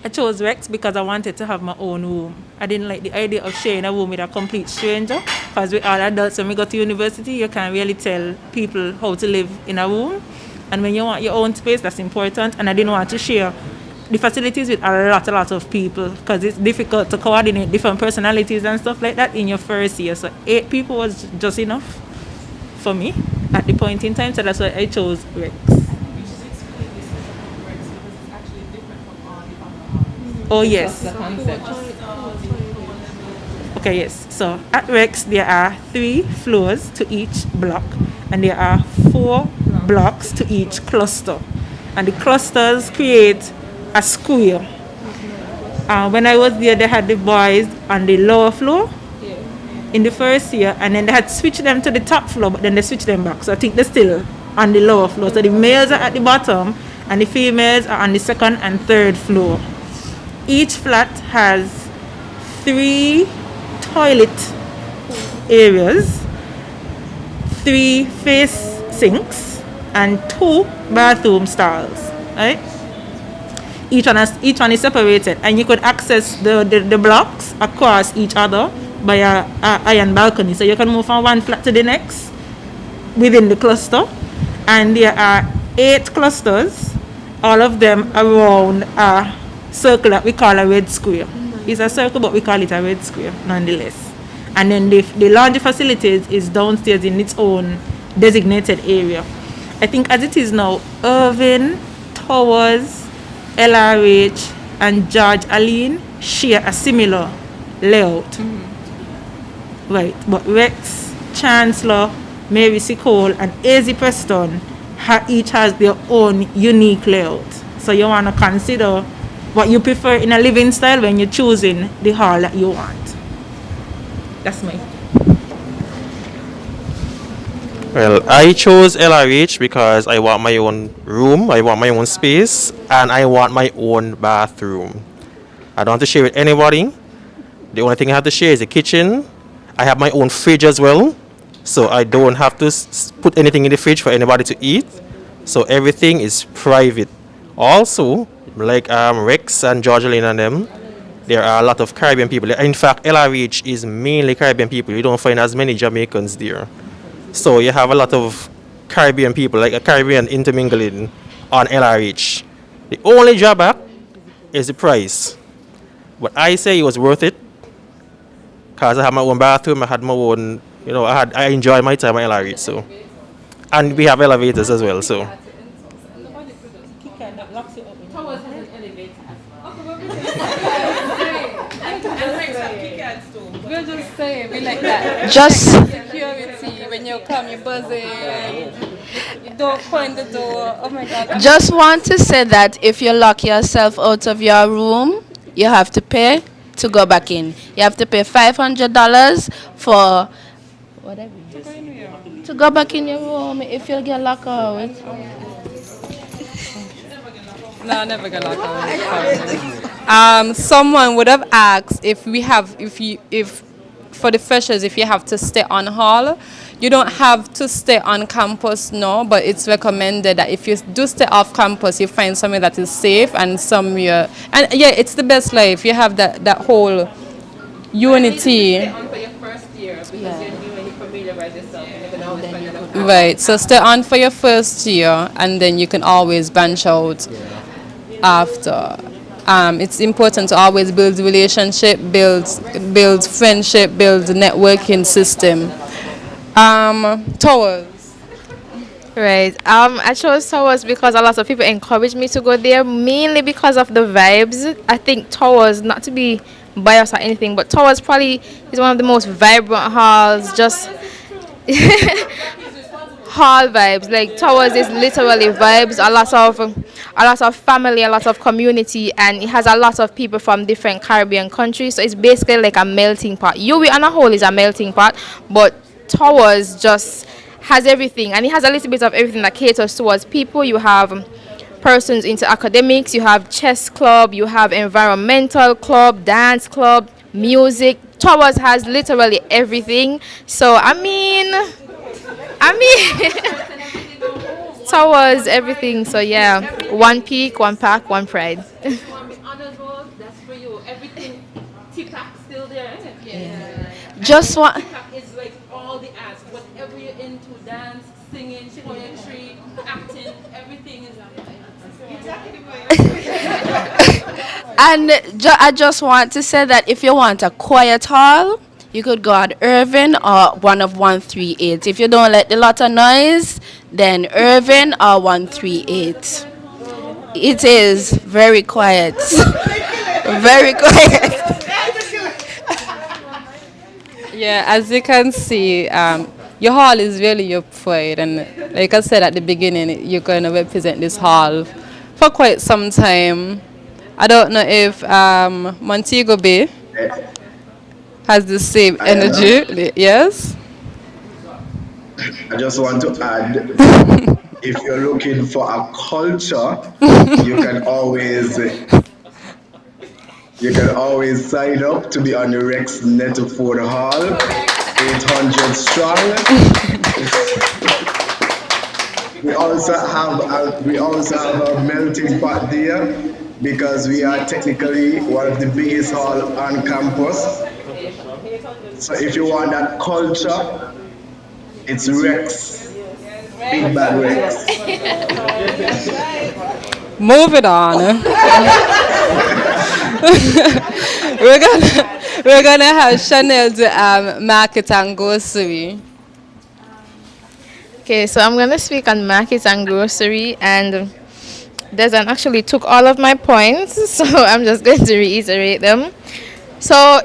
I chose Rex because I wanted to have my own room. I didn't like the idea of sharing a room with a complete stranger, because we're all adults. When we go to university, you can't really tell people how to live in a room. And when you want your own space, that's important. And I didn't want to share the facilities with a lot of people, because it's difficult to coordinate different personalities and stuff like that in your first year. So 8 people was just enough for me at the point in time. So that's why I chose Rex. Oh, yes. The concept. Okay, yes. So at Rex, there are 3 floors to each block, and there are 4 blocks to each cluster. And the clusters create a square. When I was there, they had the boys on the lower floor in the first year, and then they had switched them to the top floor, but then they switched them back. So I think they're still on the lower floor. So the males are at the bottom, and the females are on the 2nd and 3rd floor. Each flat has 3 toilet areas, 3 face sinks, and 2 bathroom stalls. Right? Each one is separated, and you could access the blocks across each other by a iron balcony. So you can move from one flat to the next within the cluster. And there are 8 clusters, all of them around a circle that we call a red square. It's a circle, but we call it a red square nonetheless. And then the laundry facilities is downstairs in its own designated area. I think as it is now, Irving, Towers, LRH, and George Aline share a similar layout. Right, but Rex, Chancellor, Mary C. Cole, and AZ Preston each has their own unique layout. So you want to consider what you prefer in a living style when you're choosing the hall that you want. That's my. Well, I chose LRH because I want my own room, I want my own space, and I want my own bathroom. I don't have to share with anybody. The only thing I have to share is the kitchen. I have my own fridge as well, so I don't have to put anything in the fridge for anybody to eat. So everything is private. Also, like Rex and Georgia Lane and them, there are a lot of Caribbean people. In fact, LRH is mainly Caribbean people. You don't find as many Jamaicans there. So you have a lot of Caribbean people, like a Caribbean intermingling on LRH. The only drawback is the price. But I say it was worth it because I had my own bathroom, I had my own, I enjoy my time at LRH. So, and we have elevators as well. So. We'll just say we like that. Just Security, when you come, you buzz in. You don't point the door. Oh my God. just want to say that if you lock yourself out of your room, you have to pay to go back in. You have to pay $500 for whatever to go back in your room if you get locked out. No, never gonna lock out. Someone would have asked if for the freshers, if you have to stay on hall. You don't have to stay on campus, no, but it's recommended that if you do stay off campus, you find somewhere that is safe and somewhere, and yeah, it's the best life. You have that whole unity. Right, so stay on for your first year, and then you can always branch out after. It's important to always build relationship, build friendship, build networking system. Towers. Right. I chose Towers because a lot of people encouraged me to go there, mainly because of the vibes. I think Towers, not to be biased or anything, but Towers probably is one of the most vibrant halls. Just hall vibes. Like Towers is literally vibes. A lot of family, a lot of community, and it has a lot of people from different Caribbean countries. So it's basically like a melting pot. UWI on a whole is a melting pot, but Towers just has everything, and it has a little bit of everything that caters towards people. You have persons into academics, you have chess club, you have environmental club, dance club, music. Towers has literally everything. So I mean Towers everything. So yeah, one peak, one pack, one pride. Just want. It's like all the arts, whatever you're into, dance, singing, poetry, acting, everything is. And I just want to say that if you want a quiet hall, you could go at Irvin or one of 138. If you don't like the lot of noise, then Irvin or 138. It is very quiet. Very quiet. Yeah, as you can see, your hall is really your pride, and like I said at the beginning, you're going to represent this hall for quite some time. I don't know if Montego Bay has the same energy. Yes? I just want to add, if you're looking for a culture, you can always sign up to be on the Rex Netaford Hall, 800 strong. We also have a melting pot there because we are technically one of the biggest hall on campus. So if you want that culture, it's Rex. Big Bad Rex. Moving on. we're gonna have Chanel do market and grocery. Okay, so I'm gonna speak on markets and grocery, and Desmond actually took all of my points, so I'm just going to reiterate them. So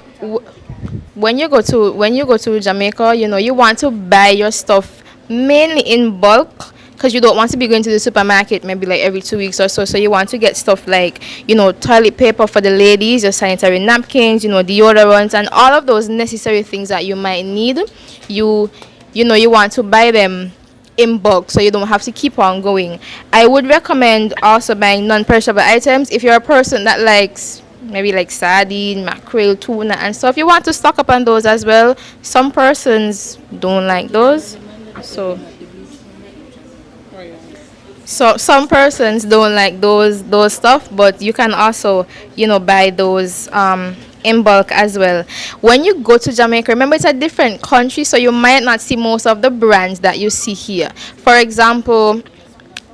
when you go to Jamaica, you want to buy your stuff mainly in bulk because you don't want to be going to the supermarket maybe like every 2 weeks or so. So you want to get stuff like toilet paper for the ladies, your sanitary napkins, deodorants, and all of those necessary things that you might need. You want to buy them in bulk so you don't have to keep on going. I would recommend also buying non-perishable items if you're a person that likes maybe like sardine, mackerel, tuna, and stuff. You want to stock up on those as well. Some persons don't like those, so some persons don't like those stuff, but you can also buy those in bulk as well. When you go to Jamaica, remember it's a different country, so you might not see most of the brands that you see here. For example,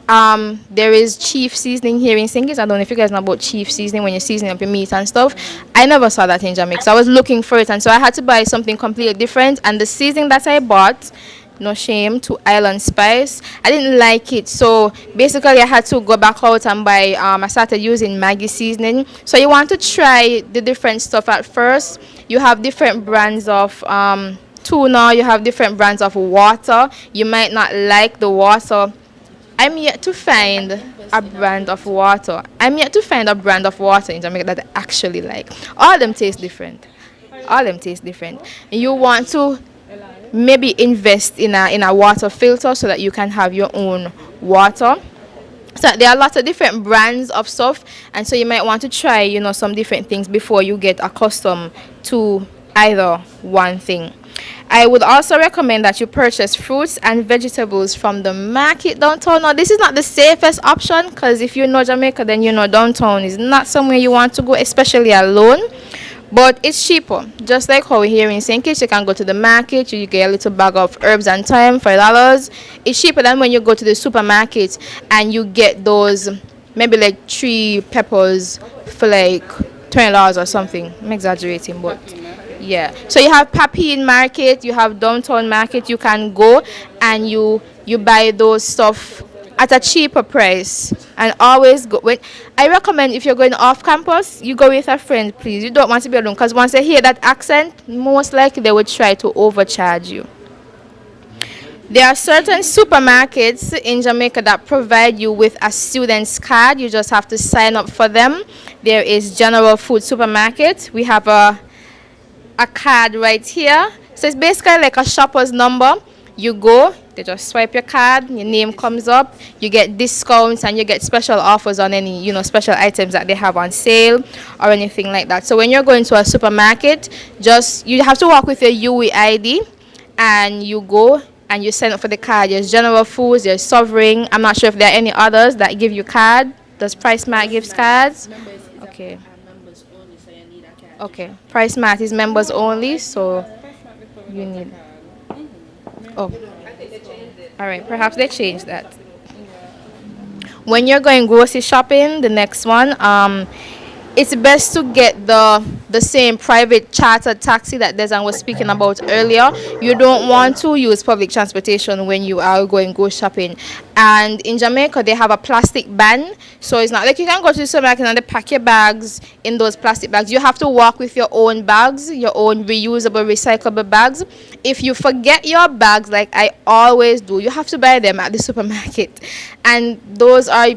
there is Chief Seasoning here in St. Kitts. I don't know if you guys know about Chief Seasoning when you're seasoning up your meat and stuff. I never saw that in Jamaica, so I was looking for it, and so I had to buy something completely different. And the seasoning that I bought, no shame to Island Spice, I didn't like it, so basically I had to go back out and buy. I started using Maggie seasoning. So you want to try the different stuff at first. You have different brands of tuna. You have different brands of water. You might not like the water. I'm yet to find a brand of water. I'm yet to find a brand of water in Jamaica that I actually like. All of them taste different. All of them taste different. You want to maybe invest in a water filter so that you can have your own water. So there are lots of different brands of stuff, and so you might want to try some different things before you get accustomed to either one thing. I would also recommend that you purchase fruits and vegetables from the market downtown. Now, this is not the safest option because if you know Jamaica, then downtown is not somewhere you want to go, especially alone. But it's cheaper. Just like how here in St. Kitts, you can go to the market, you get a little bag of herbs and thyme for $4. It's cheaper than when you go to the supermarket and you get those maybe like 3 peppers for like $20 or something. I'm exaggerating, but yeah. So you have Papine Market, you have Downtown Market. You can go and you buy those stuff at a cheaper price, and always go with. I recommend if you're going off campus, you go with a friend, please. You don't want to be alone because once they hear that accent, most likely they would try to overcharge you. There are certain supermarkets in Jamaica that provide you with a student's card. You just have to sign up for them. There is General Food Supermarket. We have a card right here. So it's basically like a shopper's number. You go, they just swipe your card, your name comes up, you get discounts and you get special offers on any, special items that they have on sale or anything like that. So when you're going to a supermarket, you have to walk with your UE ID and you go and you sign up for the card. There's General Foods, there's Sovereign. I'm not sure if there are any others that give you card. Does Price Mart gives cards? Okay. Okay. Price Mart is members only, so you need. Oh, all right. Perhaps they changed that. When you're going grocery shopping, the next one, it's best to get the same private chartered taxi that Desan was speaking about earlier. You don't want to use public transportation when you are going go shopping. And in Jamaica, they have a plastic ban, so it's not like you can go to the supermarket and they pack your bags in those plastic bags. You have to walk with your own bags, your own reusable, recyclable bags. If you forget your bags, like I always do, you have to buy them at the supermarket, and those are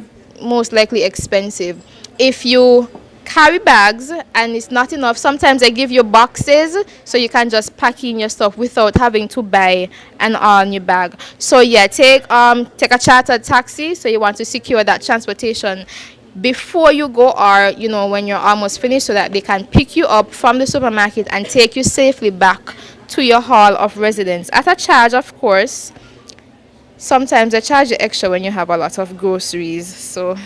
most likely expensive. If you carry bags and it's not enough, sometimes they give you boxes so you can just pack in your stuff without having to buy an all new bag. So yeah, take a chartered taxi, so you want to secure that transportation before you go, or when you're almost finished, so that they can pick you up from the supermarket and take you safely back to your hall of residence at a charge, of course. Sometimes they charge you extra when you have a lot of groceries, so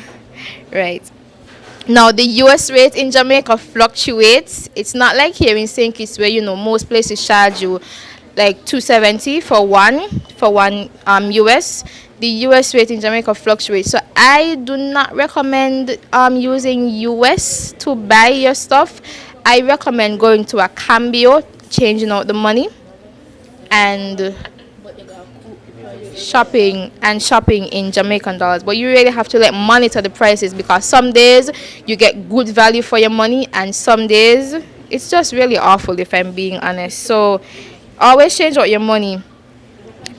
right. Now, the US rate in Jamaica fluctuates. It's not like here in St. Kitts where, most places charge you like $2.70 for one US. The US rate in Jamaica fluctuates. So I do not recommend using US to buy your stuff. I recommend going to a Cambio, changing out the money, and shopping in Jamaican dollars. But you really have to monitor the prices, because some days you get good value for your money and some days it's just really awful if I'm being honest. So always change out your money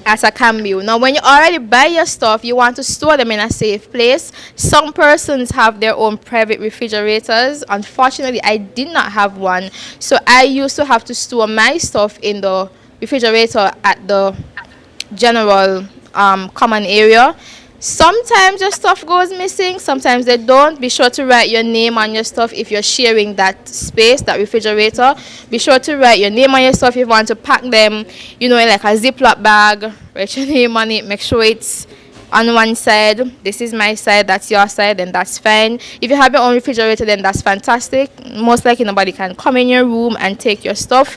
as a cambio. Now, when you already buy your stuff, you want to store them in a safe place. Some persons have their own private refrigerators. Unfortunately, I did not have one, so I used to have to store my stuff in the refrigerator at the general common area. Sometimes your stuff goes missing, sometimes they don't. Be sure to write your name on your stuff if you're sharing that space, that refrigerator. Be sure to write your name on your stuff if you want to pack them, in like a Ziploc bag. Write your name on it, make sure it's on one side. This is my side, that's your side, then that's fine. If you have your own refrigerator, then that's fantastic. Most likely nobody can come in your room and take your stuff.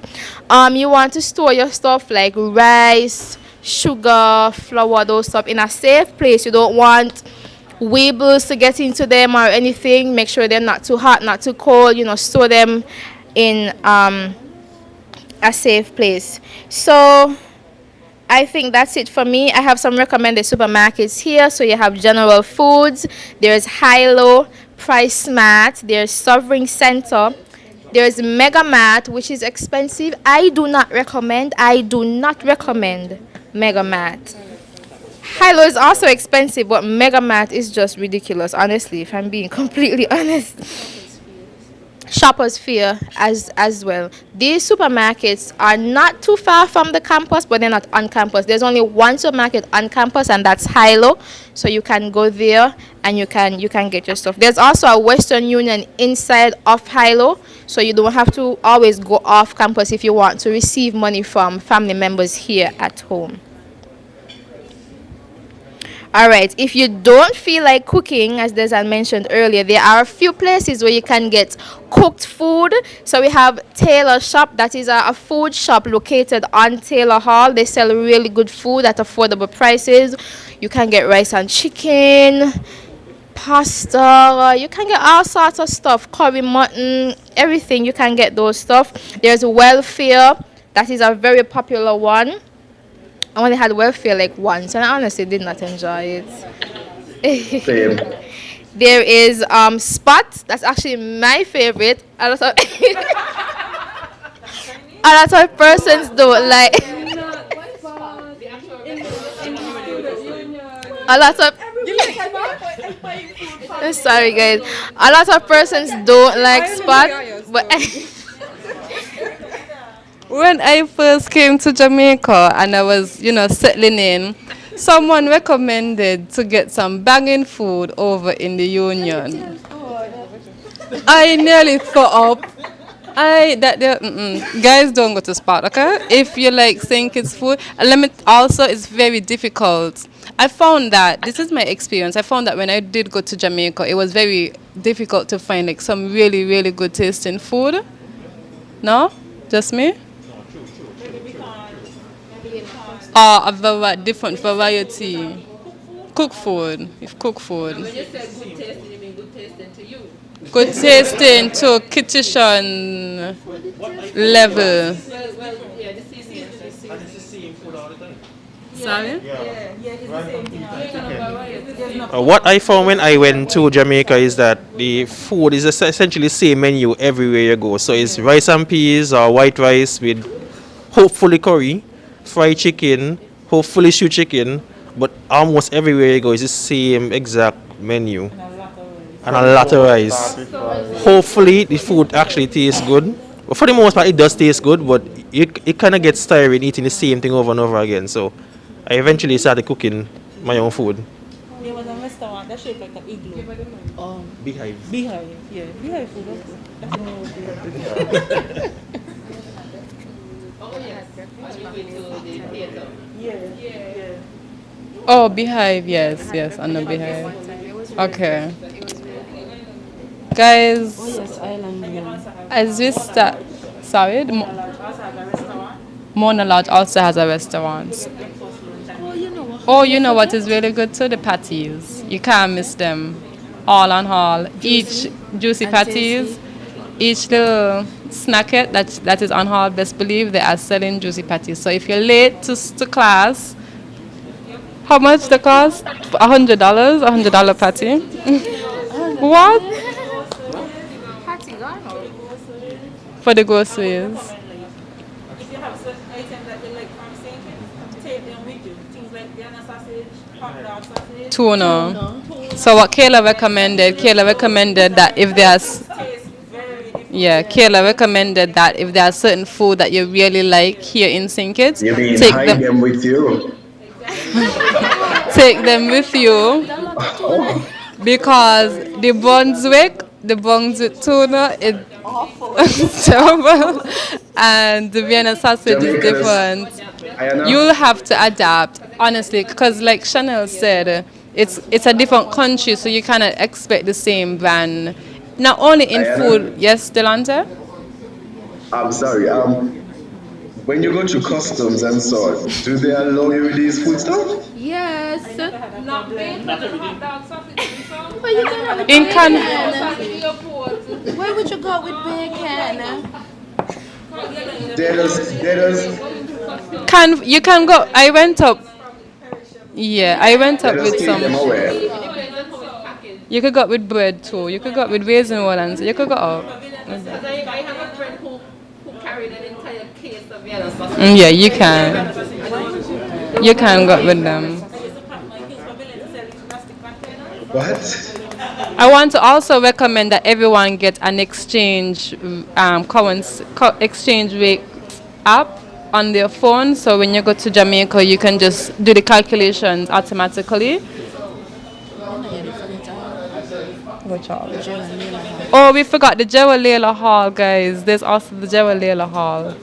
You want to store your stuff like rice, sugar, flour, those stuff in a safe place. You don't want weebles to get into them or anything. Make sure they're not too hot, not too cold. Store them in a safe place. So I think that's it for me. I have some recommended supermarkets here. So you have General Foods, there's Hilo, Price Smart, there's Sovereign Center, there's Mega Mart, which is expensive. I do not recommend Mega Mart. Hilo is also expensive, but Mega Mart is just ridiculous, honestly, if I'm being completely honest. Shoppers Fear as well. These supermarkets are not too far from the campus, but they're not on campus. There's only one supermarket on campus, and that's Hilo. So you can go there and you can get your stuff. There's also a Western Union inside of Hilo, so you don't have to always go off campus if you want to receive money from family members here at home. All right, if you don't feel like cooking, as Desan mentioned earlier, there are a few places where you can get cooked food. So we have Taylor Shop. That is a food shop located on Taylor Hall. They sell really good food at affordable prices. You can get rice and chicken, pasta. You can get all sorts of stuff, curry mutton, everything. You can get those stuff. There's Welfare. That is a very popular one. I only had welfare like once, and I honestly did not enjoy it. Same. There is Spot. That's actually my favorite. A lot of a lot of persons don't like. A lot of. Sorry guys. A lot of persons don't like Spot, but. When I first came to Jamaica and I was, settling in, someone recommended to get some banging food over in the Union. I nearly thought up. Guys, don't go to Spot, okay? If you like saying kids food, it's very difficult. I found that, this is my experience, I found that when I did go to Jamaica, it was very difficult to find like some really, really good tasting food. No? Just me? A different variety. Cook food. If cook food. When you say good tasting, you mean good tasting to you? Good tasting to kitchen level. Yeah, the seasoning is the same. Sorry? What I found when I went to Jamaica is that the food is essentially the same menu everywhere you go. So it's rice and peas or white rice with hopefully curry, fried chicken, hopefully stew chicken, but almost everywhere you go is the same exact menu. And a lot of rice. Hopefully the food actually tastes good. But for the most part it does taste good, but it kind of gets tiring eating the same thing over and over again. So I eventually started cooking my own food. There was a restaurant that shaped like an igloo. Beehive. Beehive, yeah. Beehive food, that's good. Oh, Beehive, yes, I know Beehive. Okay. Guys, as we start, sorry, Mona Lodge also has a restaurant. Oh, you know what is really good too? The patties. You can't miss them. All on all. Each juicy patties, each little snacket that is on haul, best believe they are selling juicy patties. So if you're late to class, how much the cost? $100, $100 patty. What? for the groceries. If you have certain items that you like from St. Kitts, take them with you. Things like Vienna sausage, hot dog sausage. Tuna. So what Kayla recommended that if there's yeah, Kayla recommended that if there are certain food that you really like here in St. Kitts, You mean take hide them them with you? take them with you Oh, because the Brunswick tuna is terrible, and the Vienna sausage is Jamaica, different. I know. You'll have to adapt, honestly, because like Chanel said, it's a different country, so you cannot expect the same brand. Not only in I food, know. yes, Delante? I'm sorry. When you go through customs and so on, do they allow you with these food stuff? Yes. Not bacon and hot dog sausage and so. But you can have with In Can bacon. Where would you go with bacon? can you can go. I went up. Yeah, I went They up just with keep some. them away. You could go up with bread too. You could go up with raisin wall and so you could go up. Yeah, you can. You can go up with them. What? I want to also recommend that everyone get an exchange rate app on their phone. So when you go to Jamaica, you can just do the calculations automatically. Which hall? Oh, we forgot the Jewalela Hall, guys. There's also the Jewalela Hall.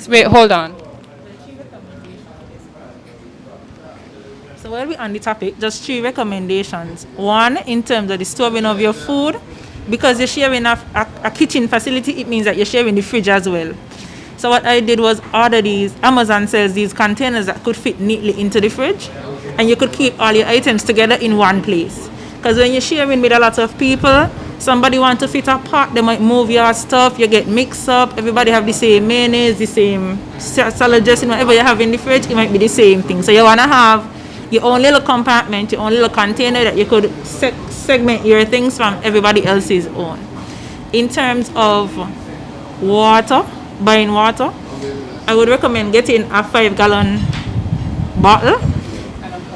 Wait, hold on. So while we're on the topic, just 3 recommendations. One, in terms of the storing of your food, because you're sharing a kitchen facility, it means that you're sharing the fridge as well. So what I did was order these, Amazon sells these containers that could fit neatly into the fridge, and you could keep all your items together in one place. Because when you're sharing with a lot of people, somebody want to fit a pot, they might move your stuff, you get mixed up, everybody have the same mayonnaise, the same salad dressing, whatever you have in the fridge, it might be the same thing. So you want to have your own little compartment, your own little container that you could segment your things from everybody else's own. In terms of water, buying water, I would recommend getting a 5-gallon bottle.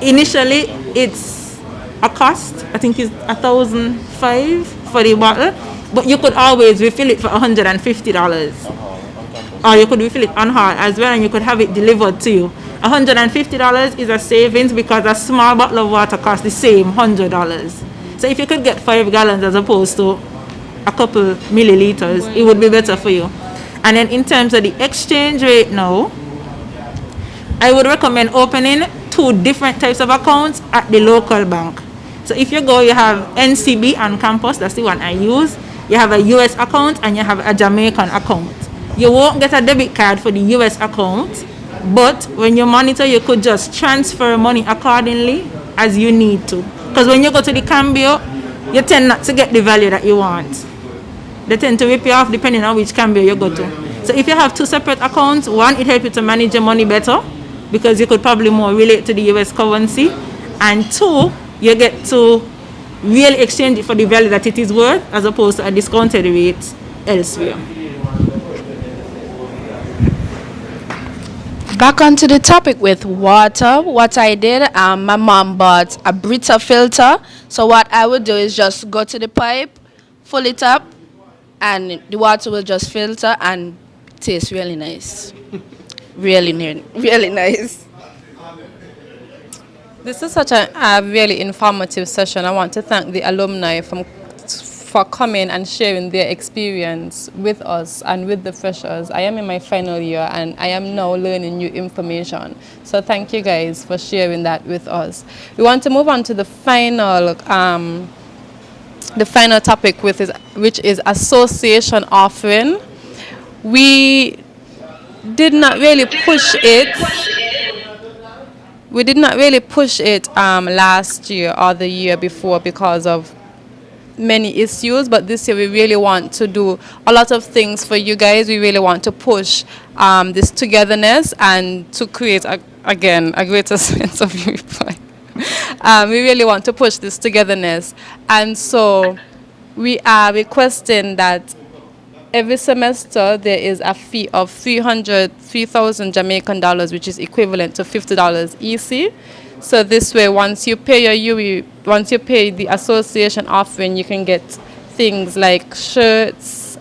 Initially, it's a cost, I think it's $1,005 for the bottle, but you could always refill it for $150. Or you could refill it on haul as well, and you could have it delivered to you. $150 is a savings because a small bottle of water costs the same $100. So if you could get 5 gallons as opposed to a couple milliliters, it would be better for you. And then in terms of the exchange rate now, I would recommend opening 2 different types of accounts at the local bank. So if you go, you have NCB on campus, that's the one I use. You have a US account and you have a Jamaican account. You won't get a debit card for the US account, but when you monitor, you could just transfer money accordingly as you need to. Because when you go to the cambio, you tend not to get the value that you want. They tend to rip you off depending on which cambio you go to. So if you have 2 separate accounts, one, it helps you to manage your money better because you could probably more relate to the US currency. And 2, you get to really exchange it for the value that it is worth as opposed to a discounted rate elsewhere. Back onto the topic with water. What I did, my mom bought a Brita filter. So what I would do is just go to the pipe, fill it up, and the water will just filter and taste really nice. Really nice. This is such a really informative session. I want to thank the alumni for coming and sharing their experience with us and with the freshers. I am in my final year and I am now learning new information. So thank you guys for sharing that with us. We want to move on to the final topic, which is association offering. We did not really push it. We did not really push it last year or the year before because of many issues, but this year we really want to do a lot of things for you guys. We really want to push this togetherness and to create, a greater sense of unity. We really want to push this togetherness. And so we are requesting that every semester there is a fee of 3,000 Jamaican dollars, which is equivalent to $50 EC. So this way, once you pay your UE, once you pay the association offering, you can get things like shirts,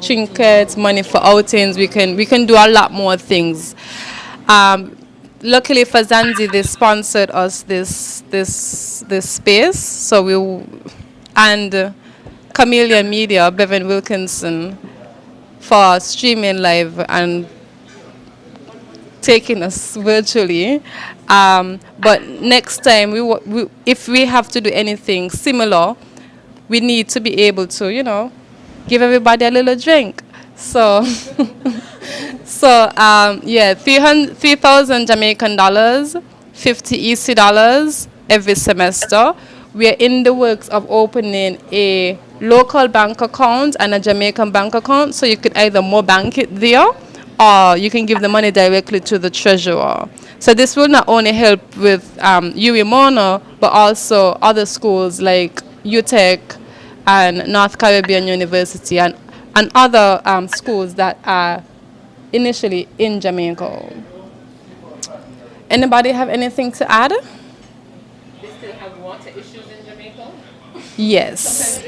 trinkets, money for outings. We can do a lot more things. Luckily for Zanzi, they sponsored us this space. So and Chameleon Media, Bevan Wilkinson, for streaming live and taking us virtually. But next time, if we have to do anything similar, we need to be able to, give everybody a little drink. So, yeah, 3,000 Jamaican dollars, 50 EC dollars every semester. We are in the works of opening a local bank account and a Jamaican bank account, so you could either more bank it there, or you can give the money directly to the treasurer. So this will not only help with UE Mono, but also other schools like UTEC and North Caribbean University and other schools that are initially in Jamaica. Anybody have anything to add? They still have water issues in Jamaica? Yes.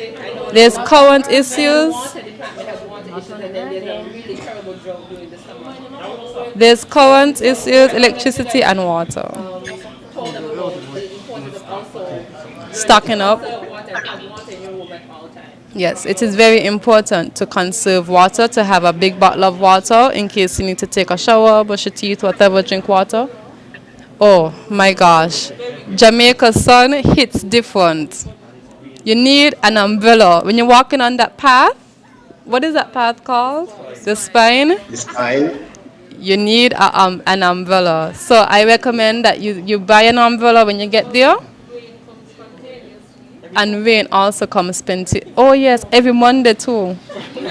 There's current issues. Water department has water issues, and then there's a really terrible drought during the summer. There's current issues, electricity and water. Told them about the importance of also Stocking up. water in your room at all times. Yes, it is very important to conserve water, to have a big bottle of water in case you need to take a shower, brush your teeth, whatever, drink water. Oh my gosh, Jamaica's sun hits different. You need an umbrella. When you're walking on that path, what is that path called? The spine? It's fine. You need an umbrella. So I recommend that you buy an umbrella when you get there. And rain also comes spontaneous. Oh yes, every Monday too.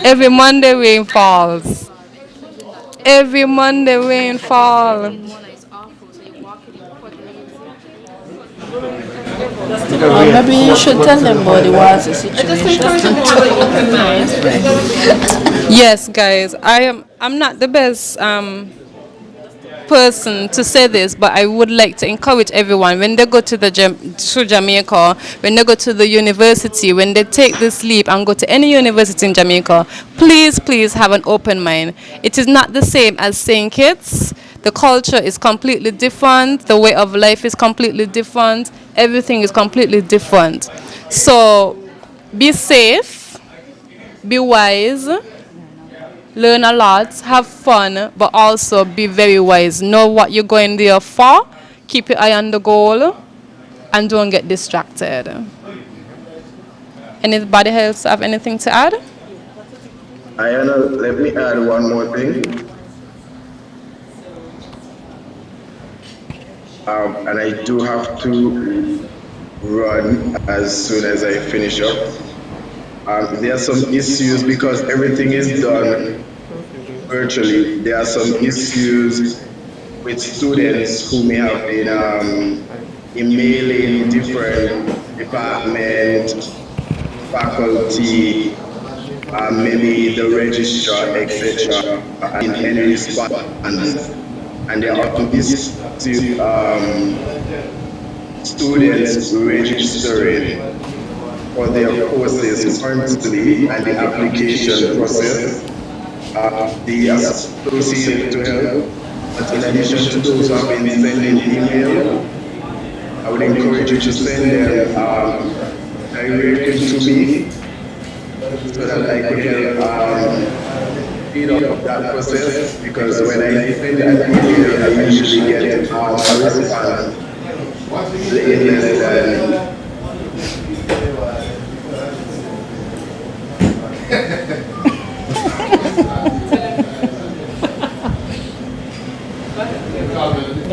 Every Monday rain falls. Every Monday rain falls. Maybe you should tell them about the water situation. Yes, guys, I'm not the best person to say this, but I would like to encourage everyone when they go to to Jamaica, when they go to the university, when they take this leap and go to any university in Jamaica, please have an open mind. It is not the same as St. Kitts. The culture is completely different. The way of life is completely different. Everything is completely different. So be safe, be wise, learn a lot, have fun, but also be very wise. Know what you're going there for, keep your eye on the goal, and don't get distracted. Anybody else have anything to add? Ayana, let me add one more thing. And I do have to run as soon as I finish up. There are some issues because everything is done virtually. There are some issues with students who may have been emailing different departments, faculty, maybe the registrar, etc., in any response. And there are students registering for their courses currently and the application process. The associate to help. But in addition to those who have been sending email, I would encourage you to send them directly to me so that I could help speed up that process, because when I send an email, I usually get a response less than Go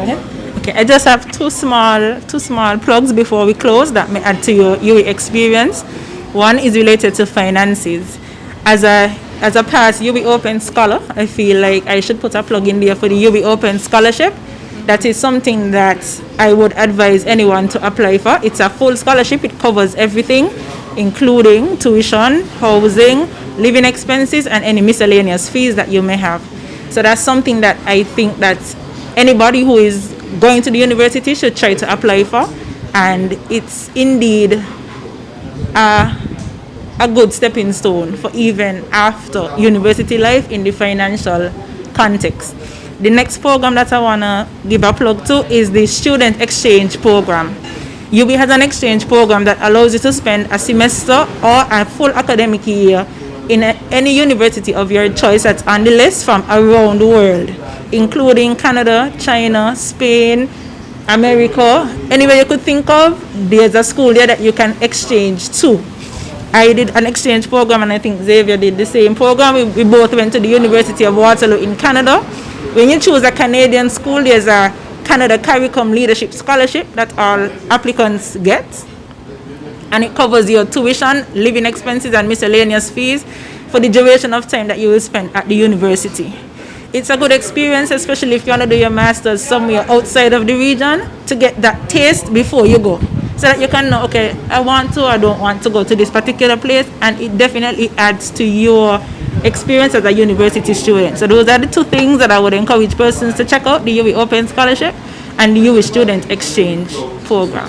ahead. Okay, I just have two small plugs before we close that may add to your UE experience. One is related to finances. As a past UE Open scholar, I feel like I should put a plug in there for the UE Open scholarship. that is something that I would advise anyone to apply for. It's a full scholarship. It covers everything, including tuition, housing, living expenses, and any miscellaneous fees that you may have. So that's something that I think that anybody who is going to the university should try to apply for. And it's indeed a good stepping stone for even after university life in the financial context. The next program that I want to give a plug to is the student exchange program. UB has an exchange program that allows you to spend a semester or a full academic year in any university of your choice that's on the list from around the world, including Canada, China, Spain, America, anywhere you could think of. There's a school there that you can exchange to. I did an exchange program, and I think Xavier did the same program. We both went to the University of Waterloo in Canada. When you choose a Canadian school, there's a Canada CARICOM Leadership Scholarship that all applicants get. And it covers your tuition, living expenses, and miscellaneous fees for the duration of time that you will spend at the university. It's a good experience, especially if you want to do your master's somewhere outside of the region, to get that taste before you go. So that you can know, okay, I want to, I don't want to go to this particular place, and it definitely adds to your experience as a university student. So those are the two things that I would encourage persons to check out: the UWI Open Scholarship and the UWI Student Exchange Program.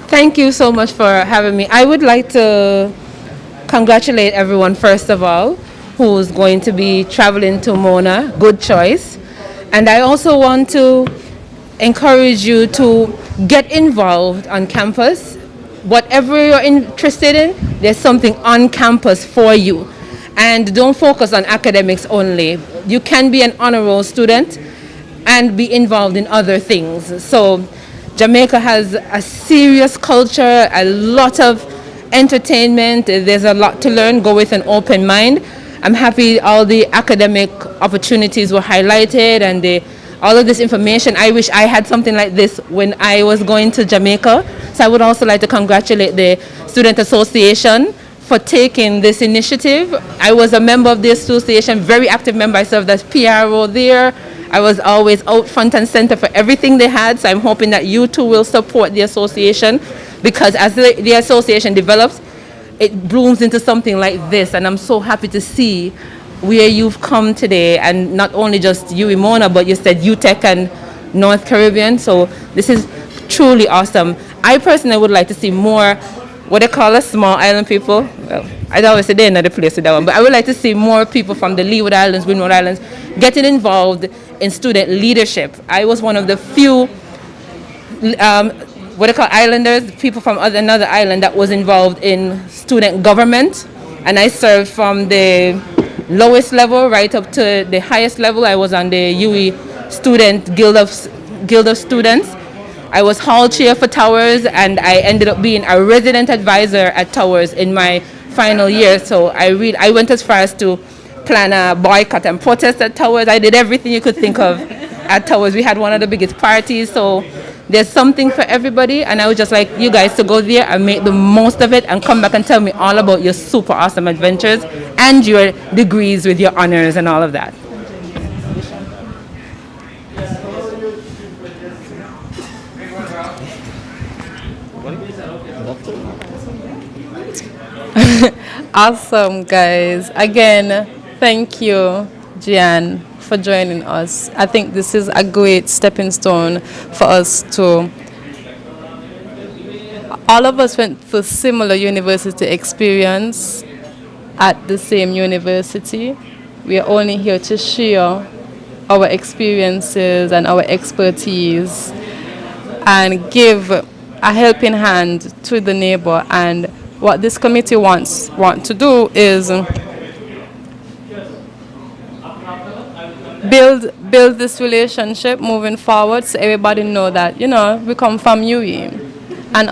Thank you so much for having me. I would like to congratulate everyone, first of all, who's going to be traveling to Mona. Good choice. And I also want to encourage you to get involved on campus. Whatever you're interested in, there's something on campus for you. And don't focus on academics only. You can be an honor roll student and be involved in other things. So Jamaica has a serious culture, a lot of entertainment. There's a lot to learn. Go with an open mind. I'm happy all the academic opportunities were highlighted, and all of this information. I wish I had something like this when I was going to Jamaica. So I would also like to congratulate the Student Association for taking this initiative. I was a member of the association, very active member. I served as PRO there. I was always out front and center for everything they had. So I'm hoping that you too will support the association, because as the association develops, it blooms into something like this. And I'm so happy to see where you've come today, and not only just UWI Mona, but you said UTEC and North Caribbean. So this is truly awesome. I personally would like to see more, what they call us, small island people. Well, I'd always say they're another place with that one, but I would like to see more people from the Leeward Islands, Windward Islands, getting involved in student leadership. I was one of the few what they call islanders, people from another island that was involved in student government, and I served from the lowest level right up to the highest level. I was on the UWI Student Guild of Students. I was hall chair for Towers, and I ended up being a resident advisor at Towers in my final year. So I went as far as to plan a boycott and protest at Towers. I did everything you could think of at Towers. We had one of the biggest parties, so there's something for everybody, and I would just like you guys to go there and make the most of it and come back and tell me all about your super awesome adventures and your degrees with your honors and all of that. Awesome, guys. Again, thank you, Gian, for joining us. I think this is a great stepping stone for us to... All of us went through similar university experience at the same university. We are only here to share our experiences and our expertise and give a helping hand to the neighbor. And what this committee wants to do is build this relationship moving forward, so everybody know that, you know, we come from UE, and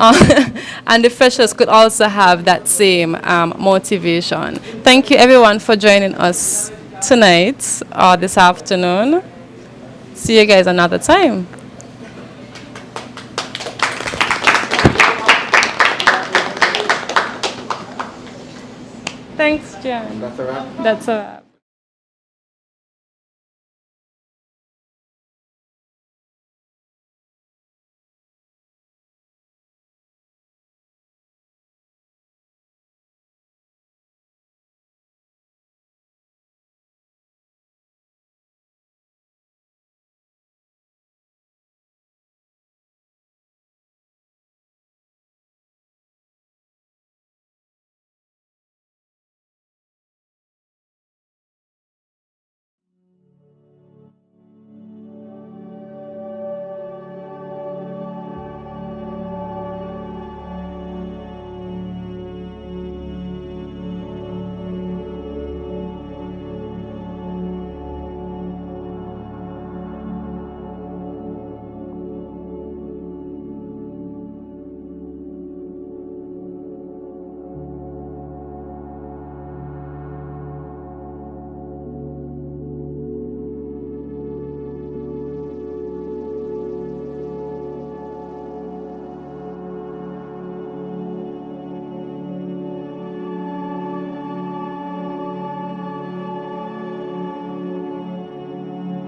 and the freshers could also have that same motivation. Thank you everyone for joining us tonight or this afternoon. See you guys another time. Thanks, Jan. That's a wrap. That's a wrap.